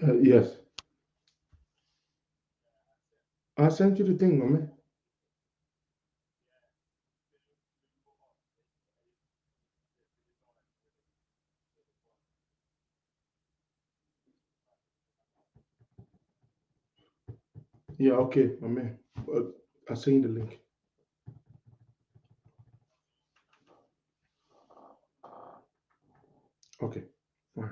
Yes. I sent you the thing, my man. Yeah, okay, my man. I sent the link. Okay. Fine.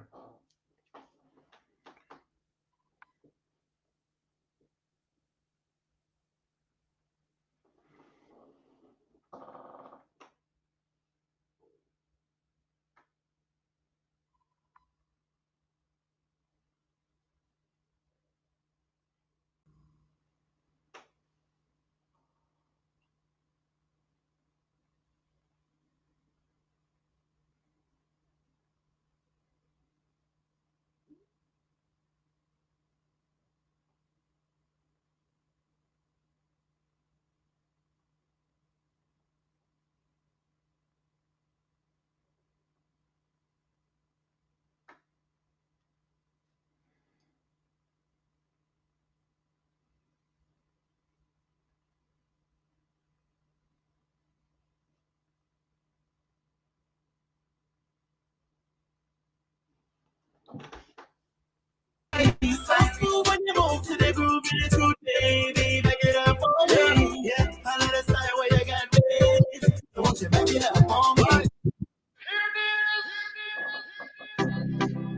When you move to the groove, you do, baby, back it up on me. Yeah, I love the style where you got bass. So won't you back it up on me?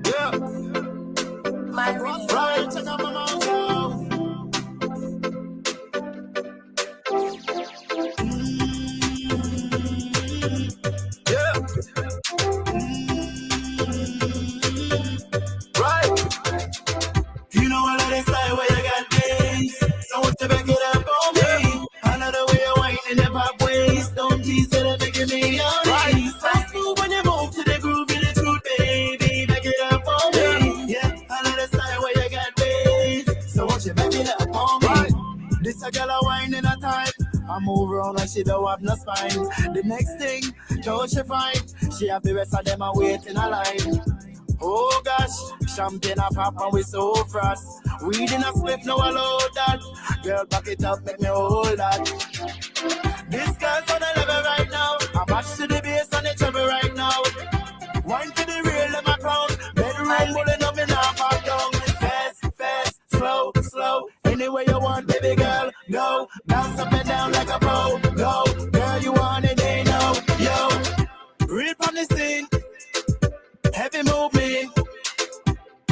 Yeah, my right, check out my mojo. Yeah, right. You know I love the style where you got bass. So won't you back it up on me? I love the way you whine in your pop waist. Don't tease till it's making me on it. So smooth when you move to the groove, in the truth, baby, back it up on me. Yeah, I love the style where you got bass. So won't you back it up on me? This a girl a whine in a time. I move around like she don't have no spine. The next thing, don't she find? She have the rest of them a waiting a line. Oh gosh, champagne a pop and we so fast. Weed in a split, no allow that. Girl, back it up, make me hold that. This girl's on the level right now. I match to the bass and the treble right now. Wine to the real of my crown. Bedroom bullet up in our park down. Fast, fast, slow, slow. Anywhere you want, baby girl, go. Bounce up and down like a pro, go. Girl, you want it, they know, yo. Real from the scene. Heavy movement,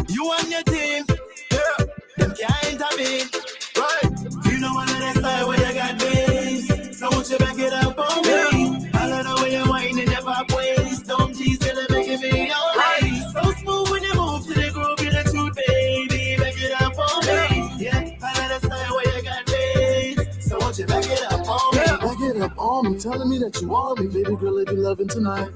you and your team, yeah, them can't intervene, right? You know I love that style where you got bass, so won't you back it up on me? I love the way you whine in your pop waist, don't tease till it's making me alright. So smooth when you move to the groove, you're the truth, baby, back it up on me. Yeah, I love that style where you got bass, so won't you back it up on me? Back it up on me, telling me that you want me, baby girl, if you loving tonight.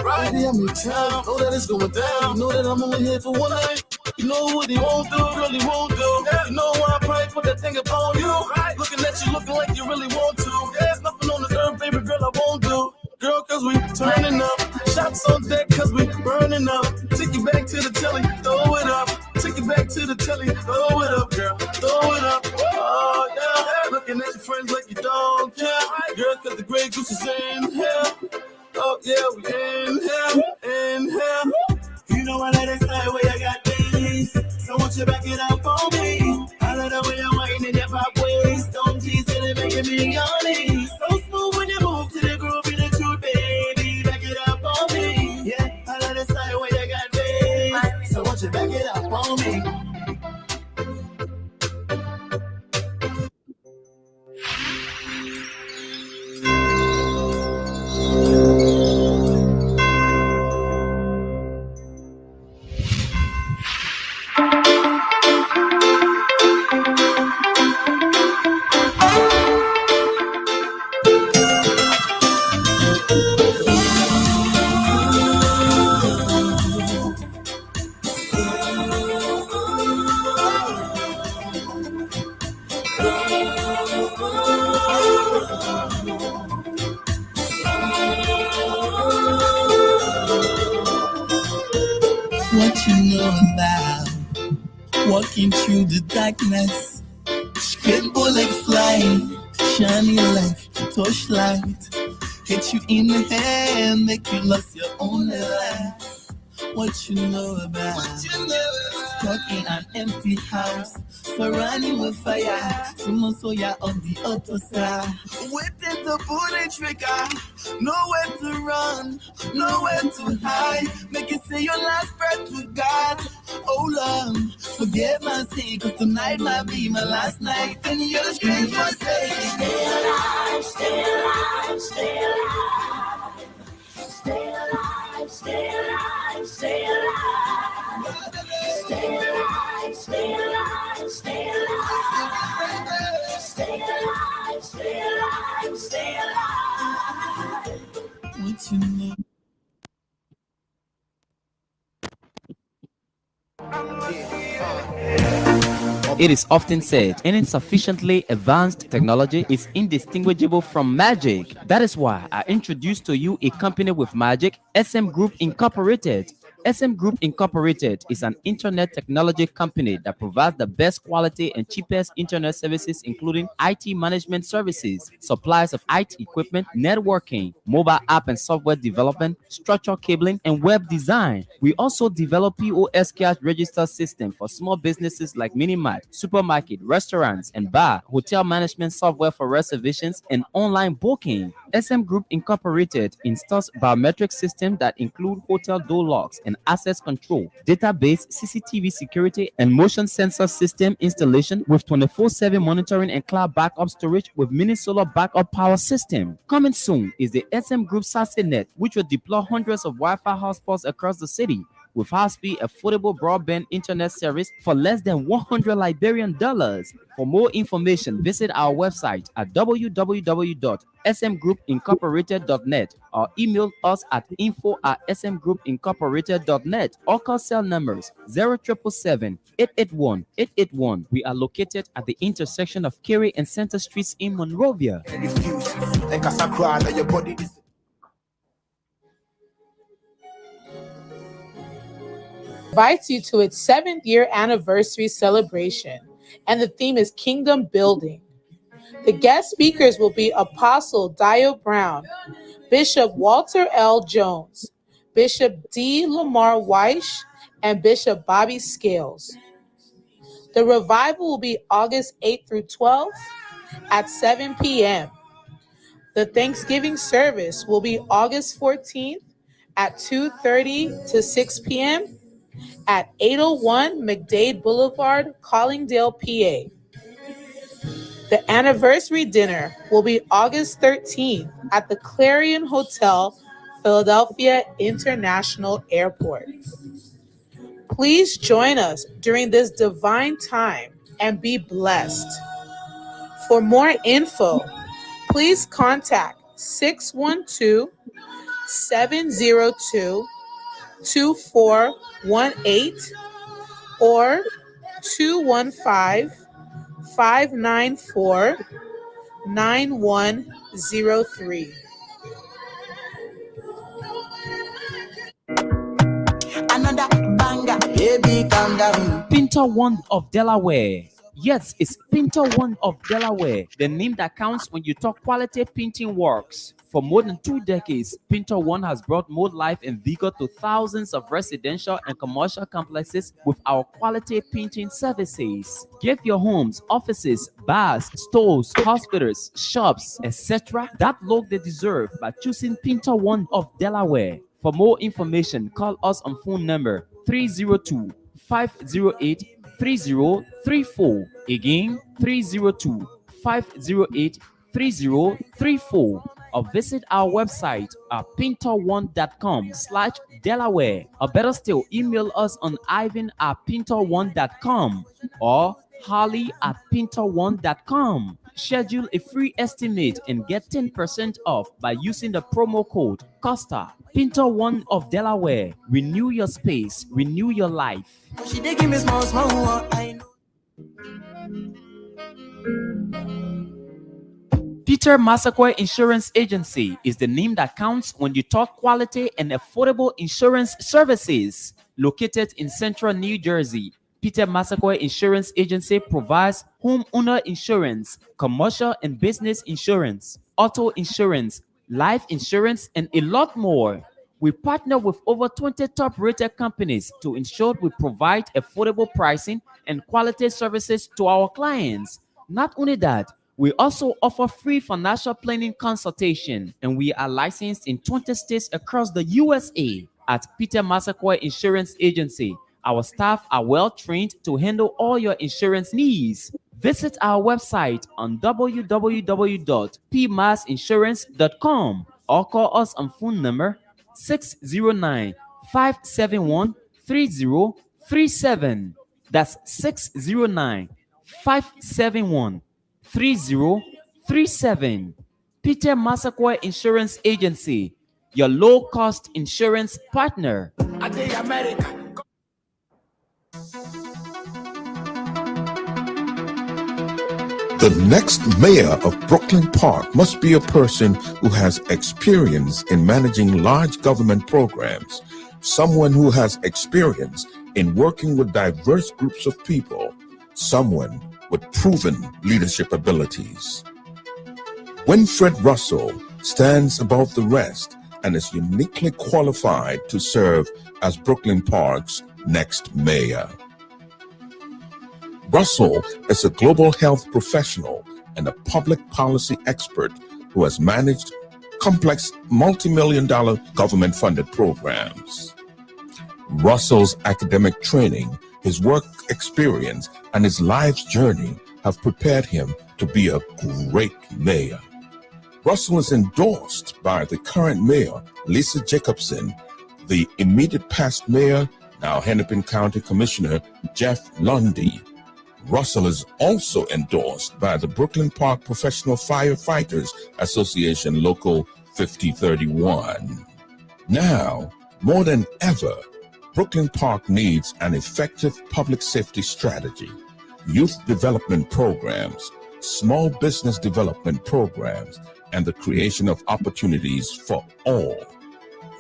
Right. Baby, I'm in town, know that it's going down. You know that I'm only here for one night. You know what he won't do, really won't do. Yeah. You know why I probably put that thing upon you. Right. Looking at you, looking like you really want to. There's nothing on this earth, baby girl, I won't do. Girl, cause we turning up. Shots on deck, cause we burning up. Take it back to the telly, throw it up. Take it back to the telly, throw it up, girl. Throw it up. Oh, yeah. Looking at your friends like you don't care. Girl, cause the Grey Goose is in here. Oh yeah, we inhale. You know I love that style where you got bass, so won't you back it up on me? I love the way you whine in your pop waist, don't tease till it's making me honest. So smooth when you move to the groove, in the truth, baby, back it up on me. Yeah, I love the style where you got bass, so won't you back it up on me? What you know about Walking through the darkness, straight bullet flying, shining like a torchlight. Hit you in the head, make you lose your only life. What you know about? Stuck in an empty house, surrounding with fire. Someone saw ya on the other side. Waiting to pull the trigger, nowhere to run, nowhere to hide. Make you say your last breath to God. Oh Lord, forgive my sin, cause tonight might be my last night. And you're the strange one say, stay alive, stay alive, stay alive. Stay alive, stay alive, stay alive. Stay alive, stay alive, stay alive. Stay alive, stay alive, stay alive. What you know? It is often said any sufficiently advanced technology is indistinguishable from magic. That is why I introduce to you a company with magic, SM Group Incorporated. SM Group Incorporated is an internet technology company that provides the best quality and cheapest internet services, including IT management services, supplies of IT equipment, networking, mobile app and software development, structural cabling, and web design. We also develop POS cash register system for small businesses like mini-mart, supermarket, restaurants, and bar, hotel management software for reservations and online booking. SM Group Incorporated installs biometric systems that include hotel door locks and access control, database, CCTV security, and motion sensor system installation with 24/7 monitoring and cloud backup storage with mini solar backup power system. Coming soon is the SM Group SASE-Net, which will deploy hundreds of Wi-Fi hotspots across the city with high-speed, affordable broadband internet service for less than $100 Liberian. For more information, visit our website at www.smgroupincorporated.net or email us at info@smgroupincorporated.net or call cell numbers 0777-881-881. We are located at the intersection of Kerry and Center Streets in Monrovia. Invites you to its 7th year anniversary celebration, and the theme is Kingdom Building. The guest speakers will be Apostle Dio Brown, Bishop Walter L. Jones, Bishop D. Lamar Weish, and Bishop Bobby Scales. The revival will be August 8th through 12th at 7 p.m. The Thanksgiving service will be August 14th at 2:30 to 6 p.m. at 801 McDade Boulevard, Collingdale, PA. The anniversary dinner will be August 13th at the Clarion Hotel, Philadelphia International Airport. Please join us during this divine time and be blessed. For more info, please contact 612-702-2418 or 215-594-9103. Another banger, baby, calm down. Pinter One of Delaware. Yes, it's Pinter One of Delaware, the name that counts when you talk quality painting works. For more than 2 decades, Pinter One has brought more life and vigor to thousands of residential and commercial complexes with our quality painting services. Give your homes, offices, bars, stores, hospitals, shops, etc. that look they deserve by choosing Pinter One of Delaware. For more information, call us on phone number 302-508-3034. Again, 302-508-3034. Or visit our website at pinter1.com/Delaware. Or better still, email us on ivan@pinter1.com or holly@pinter1.com. Schedule a free estimate and get 10% off by using the promo code Costa. Pinter One of Delaware. Renew your space, renew your life. She dey give me small, I know. Peter Massaquoi Insurance Agency is the name that counts when you talk quality and affordable insurance services. Located in central New Jersey, Peter Massaquoi Insurance Agency provides homeowner insurance, commercial and business insurance, auto insurance, life insurance, and a lot more. We partner with over 20 top-rated companies to ensure we provide affordable pricing and quality services to our clients. Not only that, we also offer free financial planning consultation, and we are licensed in 20 states across the USA. At Peter Massaquoi Insurance Agency, our staff are well trained to handle all your insurance needs. Visit our website on www.pmassinsurance.com or call us on phone number 609-571-3037. That's 609-571-3037. Peter Massaquoi Insurance Agency, your low-cost insurance partner. The next mayor of Brooklyn Park must be a person who has experience in managing large government programs, someone who has experience in working with diverse groups of people, someone with proven leadership abilities. Winfred Russell stands above the rest and is uniquely qualified to serve as Brooklyn Park's next mayor. Russell is a global health professional and a public policy expert who has managed complex multi-million-dollar government-funded programs. Russell's academic training, his work experience, and his life's journey have prepared him to be a great mayor. Russell is endorsed by the current mayor, Lisa Jacobson, the immediate past mayor, now Hennepin County Commissioner, Jeff Lundy. Russell is also endorsed by the Brooklyn Park Professional Firefighters Association Local 5031. Now, more than ever, Brooklyn Park needs an effective public safety strategy, youth development programs, small business development programs, and the creation of opportunities for all.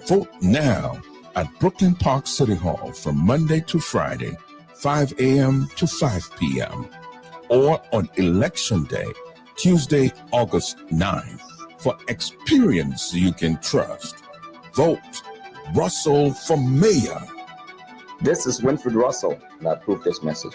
Vote now at Brooklyn Park City Hall from Monday to Friday, 5 a.m. to 5 p.m. or on Election Day, Tuesday, August 9th. For experience you can trust, vote Russell for mayor. This is Winfred Russell, and I approve this message.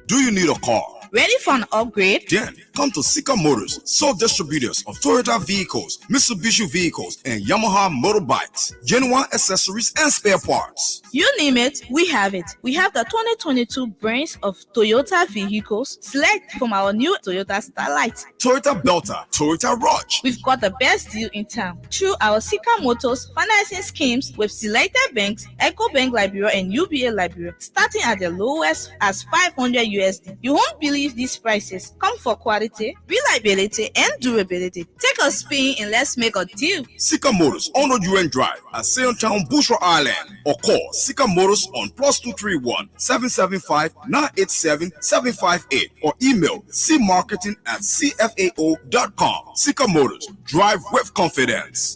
Do you need a car? Ready for an upgrade? Then come to Sika Motors, sole distributors of Toyota vehicles, Mitsubishi vehicles, and Yamaha motorbikes, genuine accessories and spare parts. You name it, we have it. We have the 2022 brands of Toyota vehicles. Select from our new Toyota Starlight, Toyota Belter, Toyota Rush. We've got the best deal in town through our Sika Motors financing schemes with selected banks, EcoBank Liberia and UBA Liberia, starting at the lowest as $500 USD. You won't believe these prices. Come for quality, reliability, and durability. Take a spin and let's make a deal. Sika Motors on UN Drive at Sayotown, Bushra Island, or call Sika Motors on +231 775 987 758 or email cmarketing@cfao.com. Sika Motors, drive with confidence.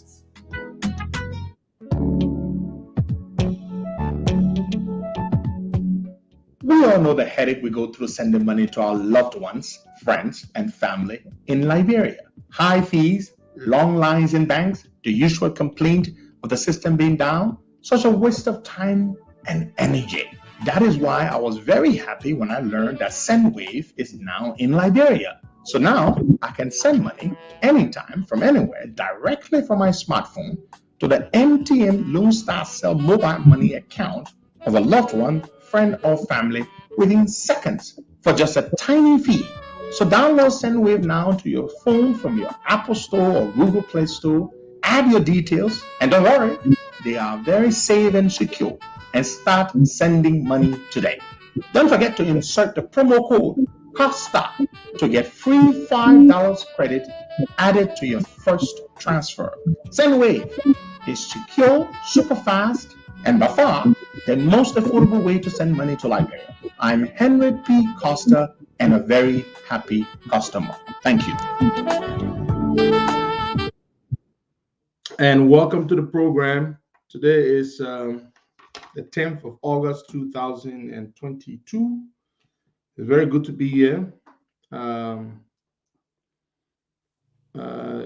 We all know the headache we go through sending money to our loved ones, friends, and family in Liberia. High fees, long lines in banks, the usual complaint of the system being down, such a waste of time and energy. That is why I was very happy when I learned that Sendwave is now in Liberia. So now I can send money anytime from anywhere directly from my smartphone to the MTN Lone Star Cell mobile money account of a loved one, friend, or family within seconds for just a tiny fee. So download Sendwave now to your phone from your Apple Store or Google Play Store. Add your details, and don't worry, they are very safe and secure. And start sending money today. Don't forget to insert the promo code Costa to get free $5 credit added to your first transfer. Sendwave is secure, super fast, and by far the most affordable way to send money to Liberia. I'm Henry P. Costa and a very happy customer. Thank you. And welcome to the program. Today is the 10th of August, 2022. It's very good to be here.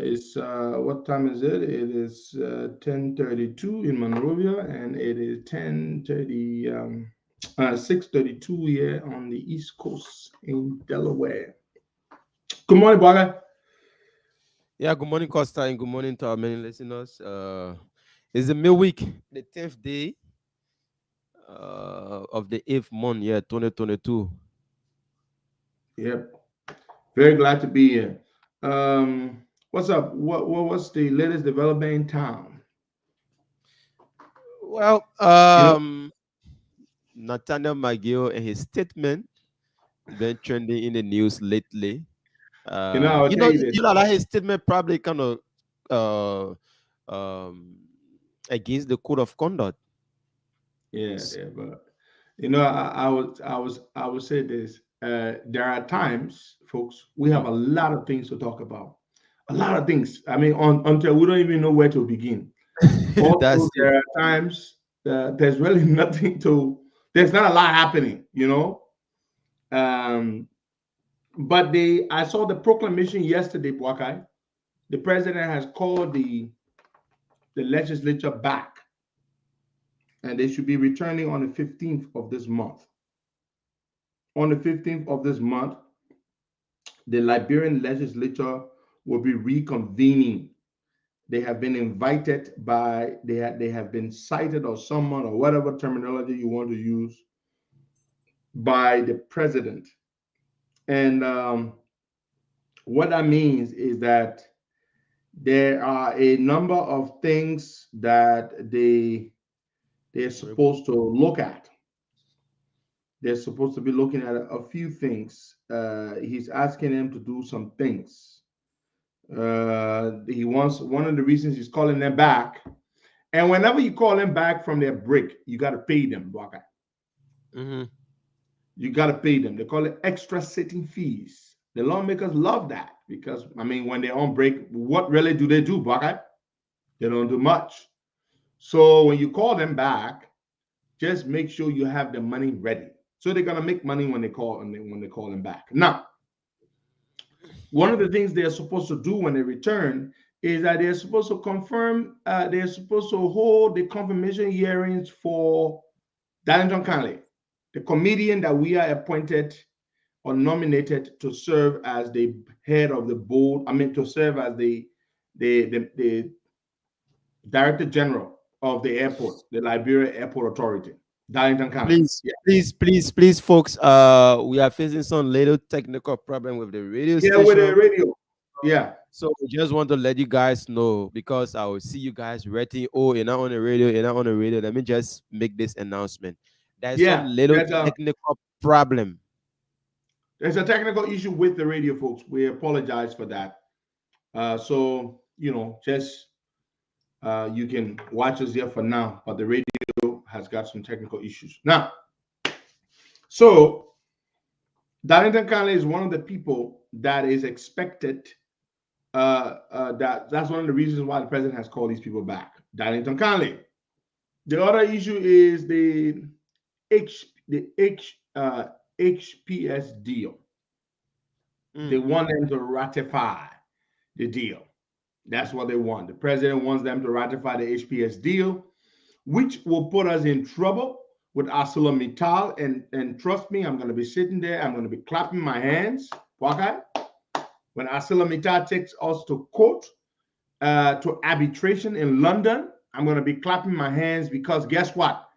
It's what time is it? It is 10:32 in Monrovia, and it is 6:32 here on the East Coast in Delaware. Good morning, Boga. Yeah, good morning, Costa, and good morning to our many listeners. It's the midweek, the 10th day of the 8th month, 2022. Yep. Very glad to be here. What's up? What's the latest development in town? Well, Nathaniel McGill and his statement been trending in the news lately. I'll tell you this. That his statement probably kind of against the code of conduct. Yeah, but I would say this. There are times, folks, we have a lot of things to talk about. A lot of things. I mean, until we don't even know where to begin. Also, there are times there's really nothing to. There's not a lot happening, But I saw the proclamation yesterday, Bwakai. The president has called the legislature back, and they should be returning on the 15th of this month. On the 15th of this month, the Liberian legislature will be reconvening. They have been invited they have been cited or summoned or whatever terminology you want to use by the president. And what that means is that there are a number of things that they're supposed to look at. They're supposed to be looking at a few things. He's asking them to do some things. He wants, one of the reasons he's calling them back. And whenever you call them back from their break, you got to pay them, Bwaka. Mm-hmm. You got to pay them. They call it extra sitting fees. The lawmakers love that because, I mean, when they're on break, what really do they do, Bwaka? They don't do much. So when you call them back, just make sure you have the money ready. So they're gonna make money when they call them back. Now, one of the things they're supposed to do when they return is that they're supposed to confirm. They're supposed to hold the confirmation hearings for Darlington County, the comedian that we are appointed or nominated to serve as the head of the board. I mean, to serve as the director general of the airport, the Liberia Airport Authority. Darlington County. Please, folks. We are facing some little technical problem with the radio station. Yeah, with the radio. Yeah. So we just want to let you guys know because I will see you guys writing, "Oh, you're not on the radio. You're not on the radio." Let me just make this announcement. There's some little technical problem. There's a technical issue with the radio, folks. We apologize for that. So just you can watch us here for now, but the radio has got some technical issues. Now, so Darlington County is one of the people that is expected. That's one of the reasons why the president has called these people back. Darlington County. The other issue is the HPS deal. They want them to ratify the deal. That's what they want. The president wants them to ratify the HPS deal, which will put us in trouble with ArcelorMittal. And trust me, I'm going to be sitting there. I'm going to be clapping my hands. Okay? When ArcelorMittal takes us to court, to arbitration in London, I'm going to be clapping my hands because guess what?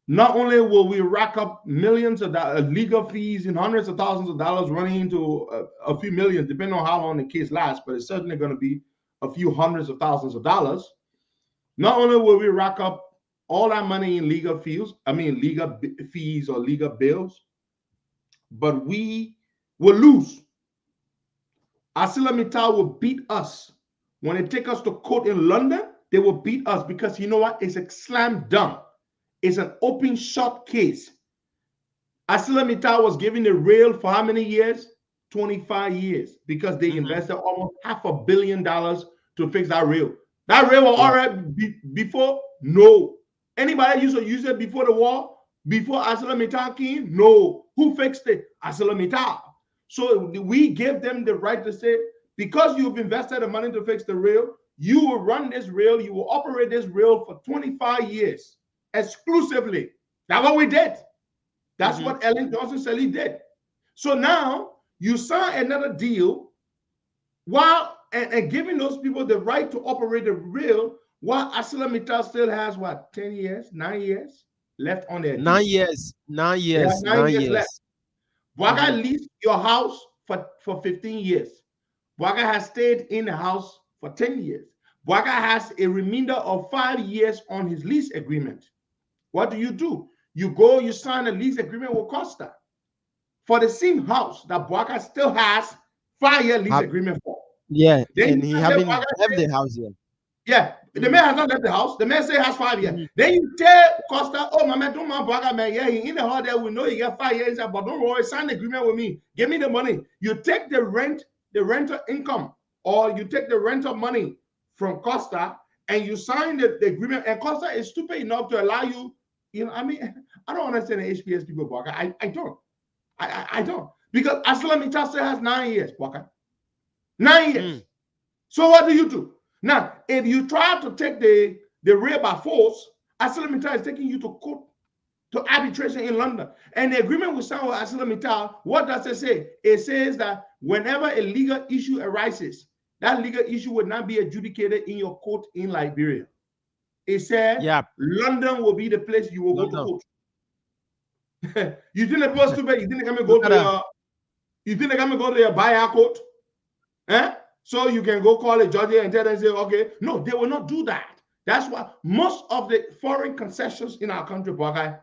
Not only will we rack up millions of legal fees and hundreds of thousands of dollars running into a few millions, depending on how long the case lasts, but it's certainly going to be a few hundreds of thousands of dollars. Not only will we rack up all that money in legal fees or legal bills, but we will lose. ArcelorMittal will beat us. When they take us to court in London, they will beat us because you know what? It's a slam dunk. It's an open shut case. ArcelorMittal was given the rail for how many years? 25 years because they invested almost $500 million to fix that rail. That rail was already before? No. Anybody used to use it before the war? Before ArcelorMittal came? No. Who fixed it? ArcelorMittal. So we give them the right to say, because you've invested the money to fix the rail, you will run this rail, you will operate this rail for 25 years exclusively. That's what we did. That's what Ellen Johnson Sirleaf did. So now you sign another deal while and giving those people the right to operate the rail, while ArcelorMittal still has what, 10 years, 9 years left on their deal. 9 years, 9 years, 9 years left. Bwaga leased your house for 15 years. Bwaga has stayed in the house for 10 years. Bwaga has a remainder of 5 years on his lease agreement. What do? You go, you sign a lease agreement with Costa for the same house that Bwaga still has 5-year lease agreement for. Yeah, then and he haven't left the house yet. Yeah, the man has not left the house. The man say he has 5 years. Then you tell Costa, oh, my man, don't mind Bwaga, man. Yeah, he in the hall there. We know you got 5 years, but don't worry, sign the agreement with me. Give me the money. You take the rental income, or you take the rental money from Costa, and you sign the agreement. And Costa is stupid enough to allow you. You know, I mean, I don't understand the HPS people, Bwaga. I don't. I don't. Because ArcelorMittal still has 9 years, Bwaga. 9 years. So what do? Now, if you try to take the rail by force, ArcelorMittal is taking you to court, to arbitration in London. And the agreement we signed with ArcelorMittal, what does it say? It says that whenever a legal issue arises, that legal issue will not be adjudicated in your court in Liberia. It said London will be the place you will go to court. You think the people stupid? You think they're gonna go to your? You think they're gonna go to your buyout court? So you can go call a judge and tell them, say, okay, no, they will not do that. That's why most of the foreign concessions in our country, Bwaga,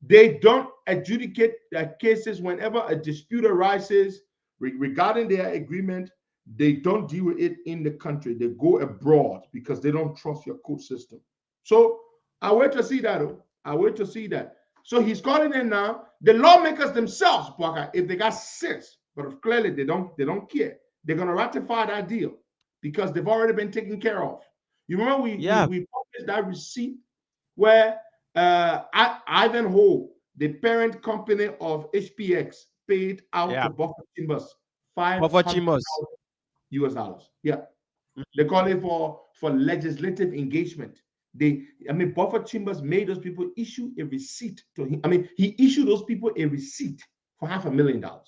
they don't adjudicate their cases whenever a dispute arises regarding their agreement. They don't deal with it in the country. They go abroad because they don't trust your court system. So I wait to see that. I wait to see that. So he's calling in now. The lawmakers themselves, Bwaga, if they got sense, but clearly they don't care. They're going to ratify that deal because they've already been taken care of. You remember we published that receipt where Ivanhoe, the parent company of HPX, paid out to Buffer Chambers $500 US. Yeah. They call it for legislative engagement. Buffer Chambers made those people issue a receipt to him. He issued those people a receipt for $500,000.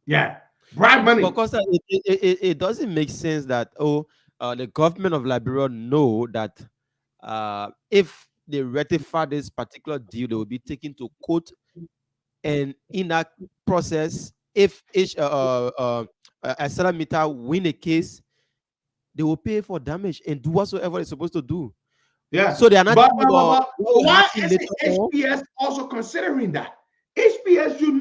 Yeah. Bribe money. Because it doesn't make sense that the government of Liberia know that if they ratify this particular deal, they will be taken to court, and in that process, if ArcelorMittal win a case, they will pay for damage and do whatsoever they're supposed to do. Yeah. So they are not. But why is HPS also considering that? HPS should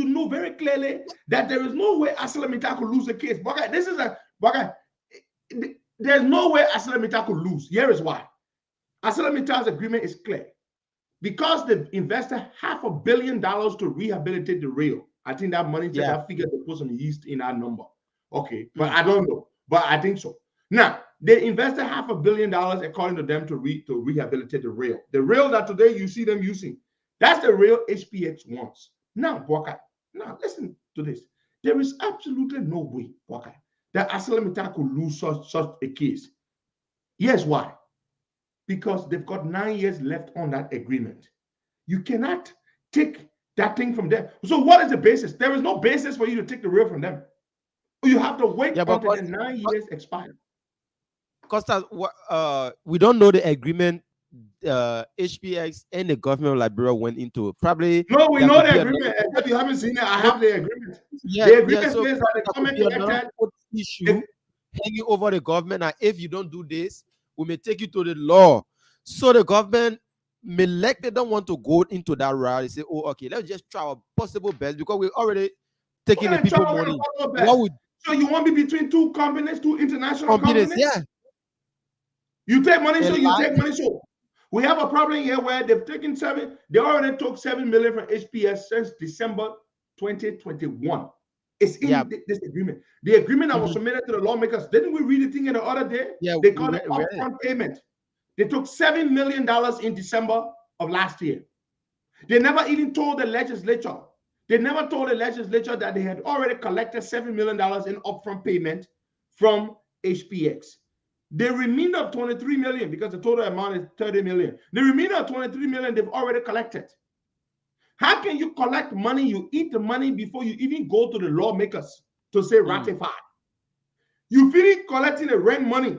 know very clearly that there is no way ArcelorMittal could lose the case. There's no way ArcelorMittal could lose. Here is why. ArcelorMittal's agreement is clear. Because they've invested $500 million to rehabilitate the rail. I think that money, that figure they put some yeast in that number. Okay, but I don't know. But I think so. Now, they invested $500 million, according to them, to rehabilitate the rail. The rail that today you see them using, that's the rail HPX wants. Now, Bwaga, now listen to this. There is absolutely no way, Bwaga, that ArcelorMittal could lose such a case. Here's why. Because they've got 9 years left on that agreement. You cannot take that thing from them. So what is the basis? There is no basis for you to take the rail from them. You have to wait until the 9 years expire. Costa, we don't know the agreement HPX and the government of Liberia went into. Probably. No, we know the agreement. If you haven't seen it, I have the agreement. Yeah, the agreement so says that the government issue hanging over the government, and if you don't do this, we may take you to the law. So the government they don't want to go into that route. They say, oh, okay, let's just try our possible best because we're already taking the people money. So you want me between two companies, two international companies? Yeah. You take money, so you take money, so. We have a problem here where they've taken they already took $7 million from HPS since December 2021. It's in this agreement. The agreement that was submitted to the lawmakers. Didn't we read the thing in the other day? Yeah, they called it upfront payment. They took $7 million in December of last year. They never even told the legislature. They never told the legislature that they had already collected $7 million in upfront payment from HPX. The remainder of 23 million, because the total amount is 30 million. The remainder of 23 million they've already collected. How can you collect money? You eat the money before you even go to the lawmakers to say ratify. You finish collecting the rent money.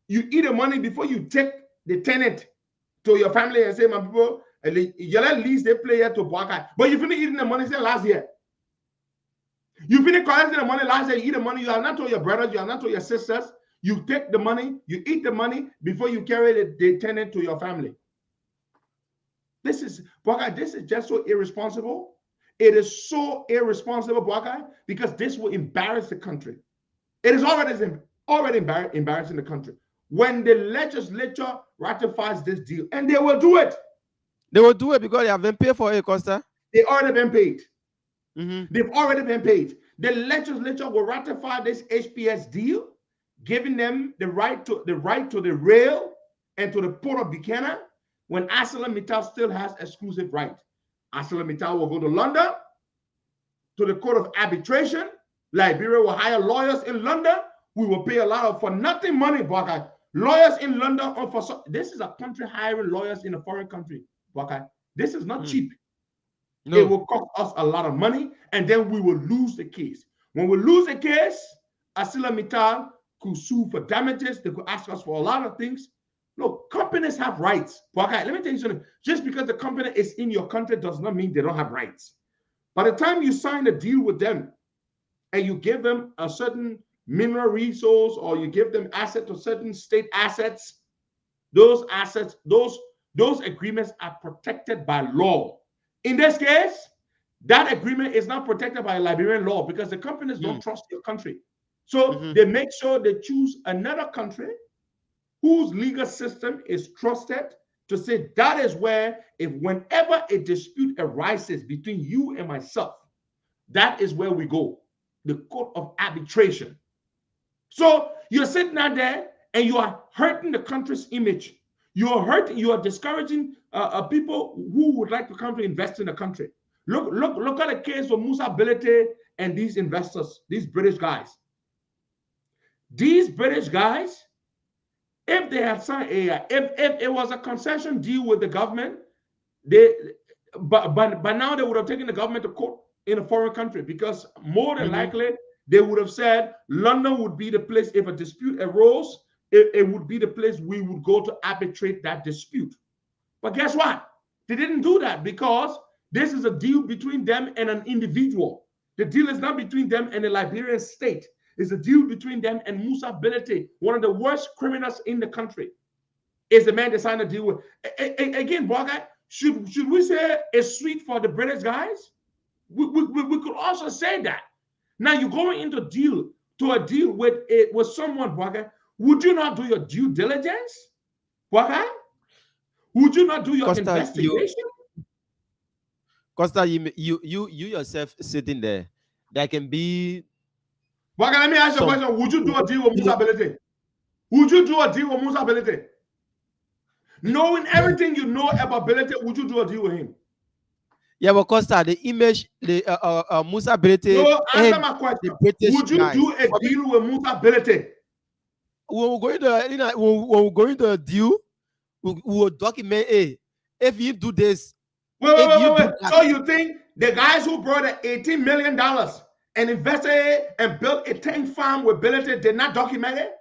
You eat the money before you take the tenant to your family and say, my people, you let lease they play here to Boakai. But you finish eating the money say last year. You finish collecting the money last year, you eat the money, you have not told your brothers, you have not told your sisters. You take the money, you eat the money before you carry the tenant to your family. This is just so irresponsible. It is so irresponsible, Boakai, because this will embarrass the country. It is already embarrassing the country. When the legislature ratifies this deal, and they will do it. They will do it because they have been paid for it, Costa. They already been paid. They've already been paid. The legislature will ratify this HPS deal, giving them the right to the rail and to the port of Buchanan, when ArcelorMittal still has exclusive right. ArcelorMittal will go to London, to the court of arbitration. Liberia will hire lawyers in London. We will pay a lot of for nothing money, Boakai. Lawyers in London. This is a country hiring lawyers in a foreign country, Boakai. This is not cheap. No. It will cost us a lot of money, and then we will lose the case. When we lose the case, ArcelorMittal could sue for damages. They could ask us for a lot of things. Look, companies have rights. Boakai, let me tell you something. Just because the company is in your country does not mean they don't have rights. By the time you sign a deal with them and you give them a certain mineral resource or you give them assets to certain state assets, those agreements are protected by law. In this case, that agreement is not protected by Liberian law because the companies don't trust your country. So they make sure they choose another country whose legal system is trusted to say that is where, whenever a dispute arises between you and myself, that is where we go, the court of arbitration. So you're sitting out there and you are hurting the country's image. You are discouraging people who would like to come to invest in the country. Look at the case of Musa Belete and these investors, these British guys. These British guys, if they had signed if it was a concession deal with the government, but now they would have taken the government to court in a foreign country because more than likely they would have said London would be the place if a dispute arose. It would be the place we would go to arbitrate that dispute. But guess what? They didn't do that because this is a deal between them and an individual. The deal is not between them and the Liberian state. It's a deal between them and Musa Belete, one of the worst criminals in the country. Is the man they signed a deal with. Again, Boakai, should we say it's sweet for the British guys? We could also say that. Now you're going into a deal with someone, Boakai. Would you not do your due diligence? Boakai? Would you not do your investigation? Costa, you yourself sitting there. There can be. Boakai, let me ask you a question. Would you do a deal with Musa Belete? Would you do a deal with Musa Belete? Knowing everything you know about Belete, would you do a deal with him? Yeah, but Costa, the image, Musa Belete. No, answer my question. Would you do a deal with Musa Belete? When we're going to a deal, we will document if you do this. Wait. So you think the guys who brought $18 million and invested and built a tank farm with Belete did not document it?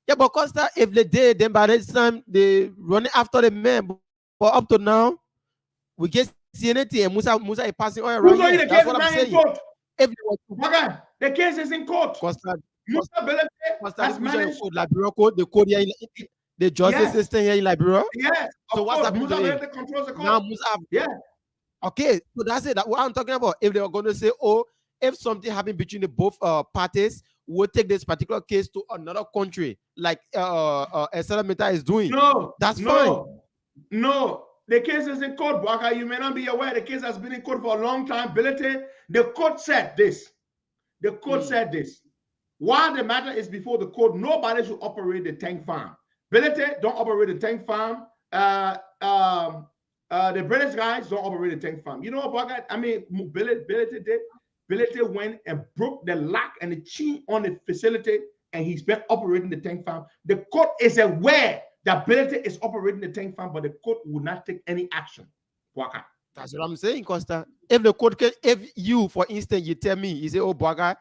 Yeah, but Costa, if they did, then by this time they running after the man. But up to now, we can't see anything. And Musa is passing all around. That's what I'm saying. If the case is in court. Costa, Musa Belete has managed Liberia code, the code here, the justice system here in Liberia. Yes. So what's happening to him? Controls the court. Now Musa. Yeah. Okay, so that's it. That's what I'm talking about. If they are going to say, if something happened between the both parties, we'll take this particular case to another country, like ArcelorMittal is doing. No, that's fine. No, the case is in court, Boakai. You may not be aware the case has been in court for a long time. Belete, the court said this. The court said this. While the matter is before the court, nobody should operate the tank farm. Bilete don't operate the tank farm. The British guys don't operate the tank farm. You know what? I mean, Bilete did. Bilete went and broke the lock and the chain on the facility, and he's been operating the tank farm. The court is aware that Bilete is operating the tank farm, but the court will not take any action. Waka. That's what I'm saying, Costa. If the court can, if you, for instance, you tell me, you say, "Oh, Baga,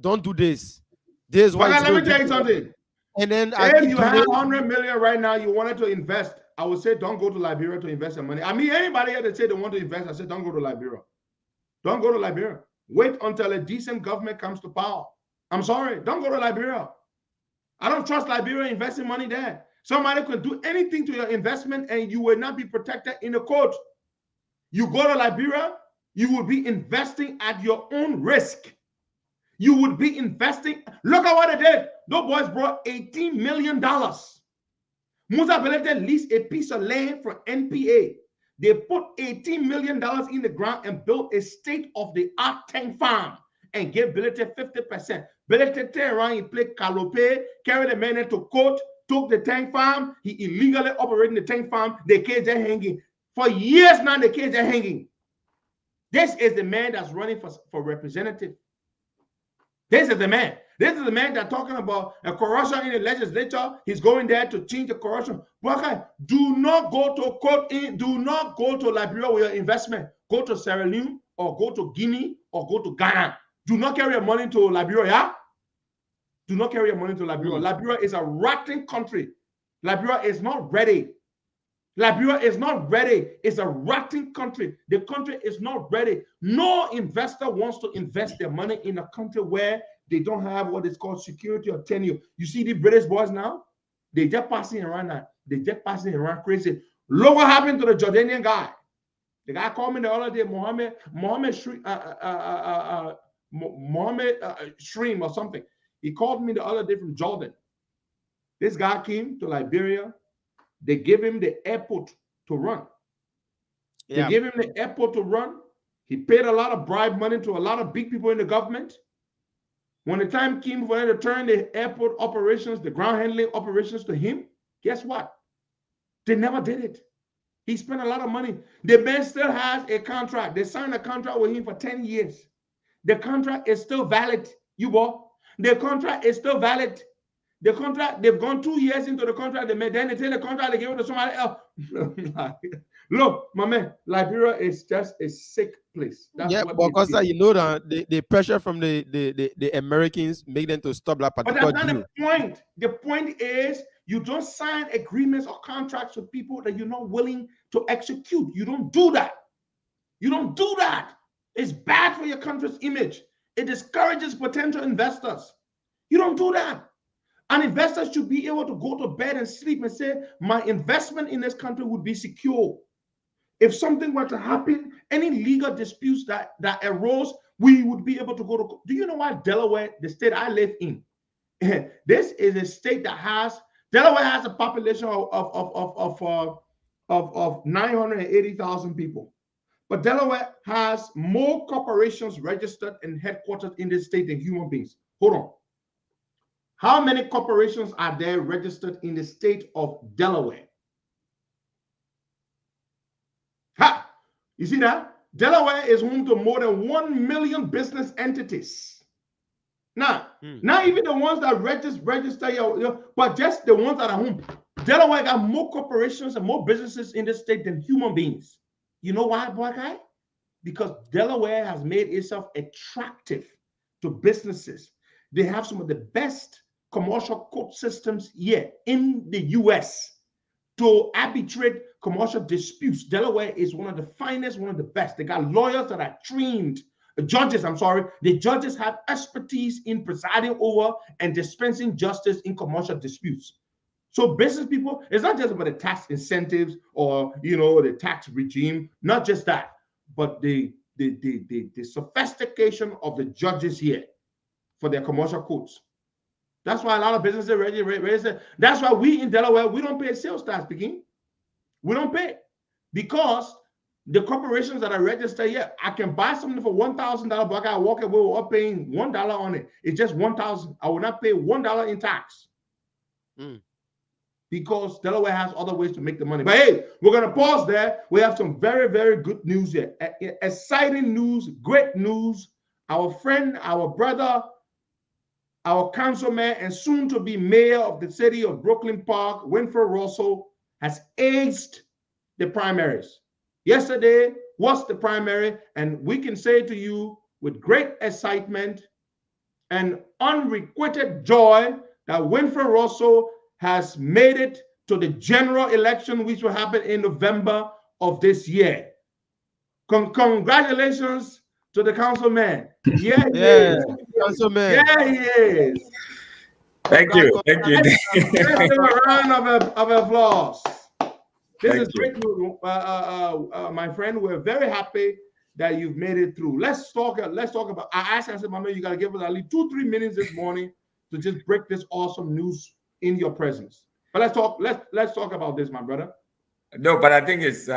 don't do this. This is why." Let me tell you something. And then if you have 100 million right now, you wanted to invest, I would say don't go to Liberia to invest your money. I mean, anybody here that say they want to invest, I said don't go to Liberia. Don't go to Liberia. Wait until a decent government comes to power. I'm sorry, don't go to Liberia. I don't trust Liberia investing money there. Somebody could do anything to your investment and you will not be protected in the court. You go to Liberia, you will be investing at your own risk. You would be investing. Look at what they did. Those boys brought $18 million. Musa Bilete leased a piece of land for NPA. They put $18 million in the ground and built a state-of-the-art tank farm and gave Bilete 50%. Bilete turned around, he played Calope, carried the man into court, took the tank farm. He illegally operated the tank farm. The kids are hanging. For years now, the kids are hanging. This is the man that's running for representative. This is the man. This is the man that's talking about a corruption in the legislature. He's going there to change the corruption. But do not go to court. Do not go to Liberia with your investment. Go to Sierra Leone or go to Guinea or go to Ghana. Do not carry your money to Liberia. Yeah? Do not carry your money to Liberia. Liberia is a rotten country. Liberia is not ready. Liberia is not ready. It's a rotten country. The country is not ready. No investor wants to invest their money in a country where they don't have what is called security or tenure. You see the British boys now? They just passing around now. They just passing around crazy. Look what happened to the Jordanian guy. The guy called me the other day, Mohammed Shreem or something. He called me the other day from Jordan. This guy came to Liberia. They gave him the airport to run. They gave him the airport to run. He paid a lot of bribe money to a lot of big people in the government. When the time came for them to turn the airport operations, the ground handling operations to him, guess what? They never did it. He spent a lot of money. The man still has a contract. They signed a contract with him for 10 years. The contract is still valid. The contract is still valid. The contract, they've gone 2 years into the contract. Then they take the contract, they give it to somebody else. Look, my man, Liberia is just a sick place. That's because you know that the pressure from the Americans make them to stop that particular But that's not the point. The point is you don't sign agreements or contracts with people that you're not willing to execute. You don't do that. You don't do that. It's bad for your country's image. It discourages potential investors. You don't do that. An investor should be able to go to bed and sleep and say, my investment in this country would be secure. If something were to happen, any legal disputes that arose, we would be able to go to. Do you know why Delaware, the state I live in, this is a state that has, Delaware has a population of 980,000 people. But Delaware has more corporations registered and headquartered in this state than human beings. Hold on. How many corporations are there registered in the state of Delaware? Ha! You see that? Delaware is home to more than 1 million business entities. Now, not even the ones that register, but just the ones that are home. Delaware got more corporations and more businesses in the state than human beings. You know why, boy guy? Because Delaware has made itself attractive to businesses. They have some of the best commercial court systems here in the U.S. to arbitrate commercial disputes. Delaware is one of the finest, one of the best. They got lawyers that are trained, judges, I'm sorry. The judges have expertise in presiding over and dispensing justice in commercial disputes. So business people, it's not just about the tax incentives or, the tax regime, not just that, but the sophistication of the judges here for their commercial courts. That's why a lot of businesses raise it. That's why we in Delaware, we don't pay sales tax, begin. We don't pay because The corporations that are registered here, I can buy something for $1,000, but I gotta walk away without paying $1 on it. It's just $1,000. I will not pay $1 in tax. Because Delaware has other ways to make the money. But hey, we're going to pause there. We have some very, very good news here. Exciting news, great news. Our friend, our brother, our councilman, and soon to be mayor of the city of Brooklyn Park, Winfred Russell, has aced the primaries. Yesterday was the primary, and we can say to you with great excitement and unrequited joy that Winfred Russell has made it to the general election, which will happen in November of this year. Congratulations to the councilman. Yeah, yeah, councilman. Yeah, he is. Thank you. Let's give a round of applause. This is great news, my friend. We're very happy that you've made it through. Let's talk about. I said, Mama, you gotta give us at least 2-3 minutes this morning to just break this awesome news in your presence. But let's talk about this, my brother. No, but I think it's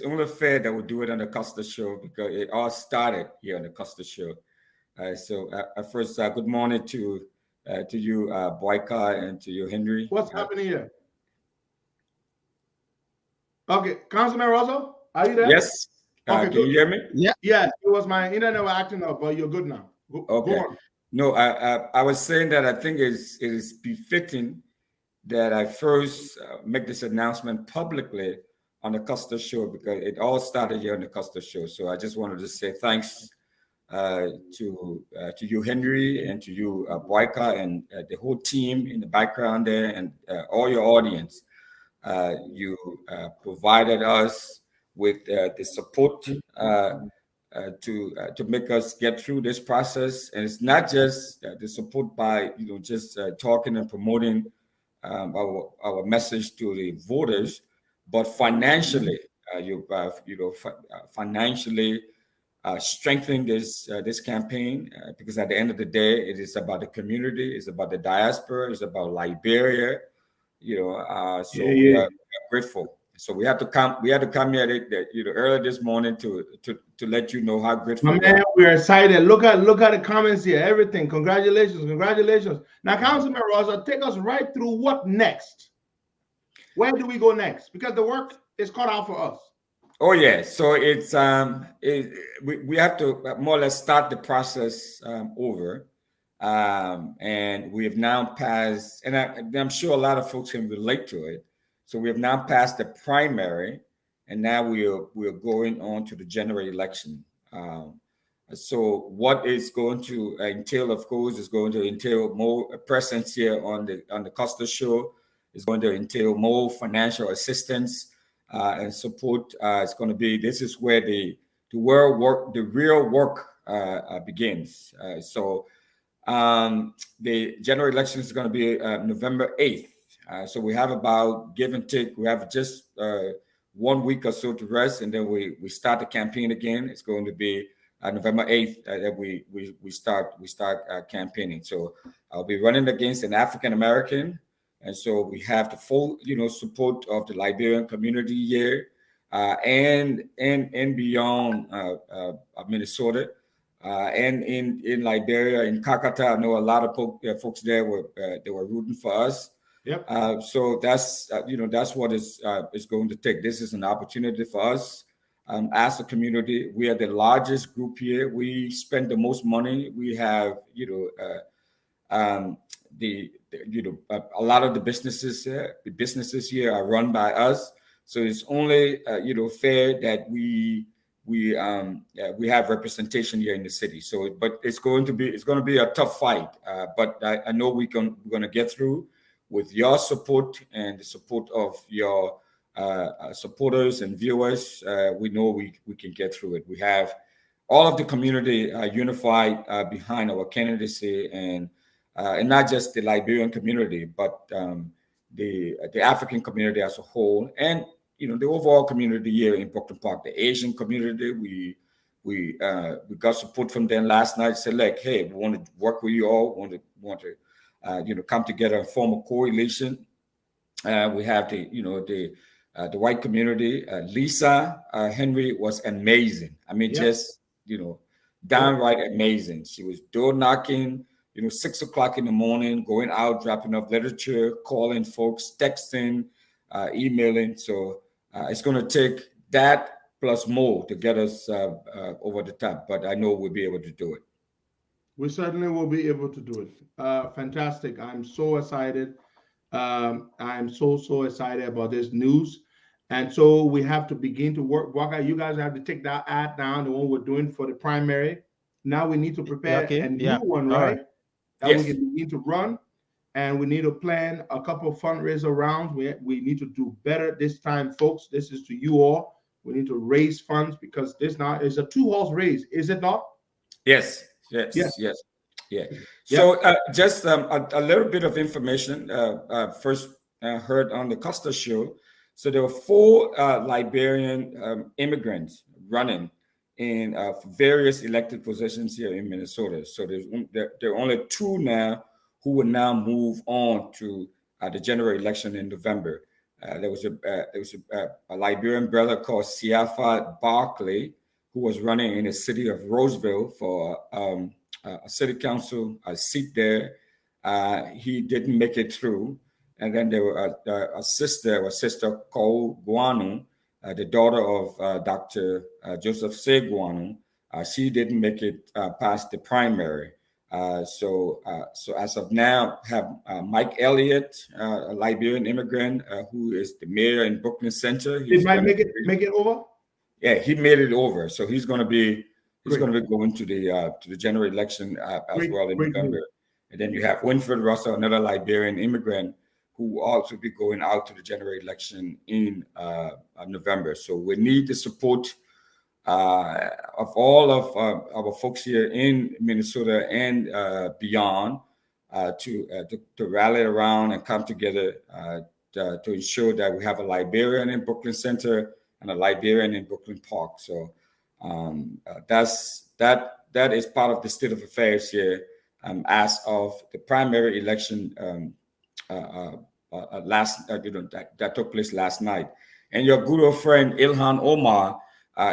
only fair that we do it on the Costa Show because it all started here on the Costa Show. So first, good morning to you, Boyka, and to you, Henry. What's happening here? Okay, Councilman Russell, are you there? Yes. Okay, can you hear me? Yeah. Yes, it was my internet was acting up, but you're good now. Okay. Go on. No, I was saying that I think it is befitting that I first make this announcement publicly on the Costa Show because it all started here on the Costa Show. So I just wanted to say thanks to you, Henry, and to you, Boyka, and the whole team in the background there, and all your audience. You provided us with the support to make us get through this process, and it's not just the support by just talking and promoting our message to the voters, but financially, financially strengthening this campain because at the end of the day, it is about the community, it's about the diaspora, it's about Liberia, so we are grateful. So we had to come here early this morning to let you know how grateful we are. We're excited. Look at the comments here. Everything. Congratulations. Now, Councilman Rosa, take us right through what next. Where do we go next? Because the work is cut out for us. Oh yeah. So it's we have to more or less start the process over. And we have now passed, and I'm sure a lot of folks can relate to it. So we have now passed the primary, and now we're going on to the general election. So what is going to entail, of course, is going to entail more presence here on the Costa Show. It's going to entail more financial assistance and support. It's going to be, this is where the real work begins. So the general election is going to be November 8th. So we have about, give and take, we have just 1 week or so to rest, and then we start the campaign again. It's going to be November 8th that we start campaigning. So I'll be running against an African American, and so we have the full support of the Liberian community here and beyond Minnesota. And in Liberia, in Kakata, I know a lot of folks there were rooting for us. Yep. So that's what is going to take. This is an opportunity for us as a community. We are the largest group here. We spend the most money. We have a lot of the businesses here are run by us. So it's only fair that we have representation here in the city. So, but it's going to be a tough fight. But I know we're going to get through with your support and the support of your supporters and viewers. We know we can get through it. We have all of the community unified behind our candidacy, and not just the Liberian community, but the African community as a whole, and the overall community here in Brooklyn Park, the Asian community. We got support from them last night. Said like, hey, we want to work with you all. Want to come together and form a coalition. We have the the white community. Lisa Henry was amazing. I mean, just, downright amazing. She was door knocking, 6 o'clock in the morning, going out, dropping off literature, calling folks, texting, emailing. So it's going to take that plus more to get us over the top. But I know we'll be able to do it. We certainly will be able to do it. Fantastic. I'm so excited. I'm so excited about this news. And so we have to begin to work out. You guys have to take that ad down, the one we're doing for the primary. Now we need to prepare a new one, right? That we can begin to run. And we need to plan a couple of fundraiser rounds. We need to do better this time, folks. This is to you all. We need to raise funds because this now is a 2-horse race, is it not? Yes. So just a little bit of information. First heard on the Costa Show. So there were 4 Liberian immigrants running in various elected positions here in Minnesota. So there are only 2 now who will now move on to the general election in November. There was a Liberian brother called Siafa Barkley, who was running in the city of Roseville for a city council seat there. He didn't make it through. And then there were a sister called Guanu, the daughter of Dr. Joseph C. Guanu. She didn't make it past the primary. So as of now, have Mike Elliott, a Liberian immigrant who is the mayor in Brooklyn Center. Did Mike make it over? Yeah, he made it over. So he's going to be going to the general election as well in November. And then you have Winfred Russell, another Liberian immigrant, who will also be going out to the general election in November. So we need the support of all of our folks here in Minnesota and beyond to rally around and come together to ensure that we have a Liberian in Brooklyn Center and a Liberian in Brooklyn Park. So that is part of the state of affairs here as of the primary election that took place last night. And your good old friend Ilhan Omar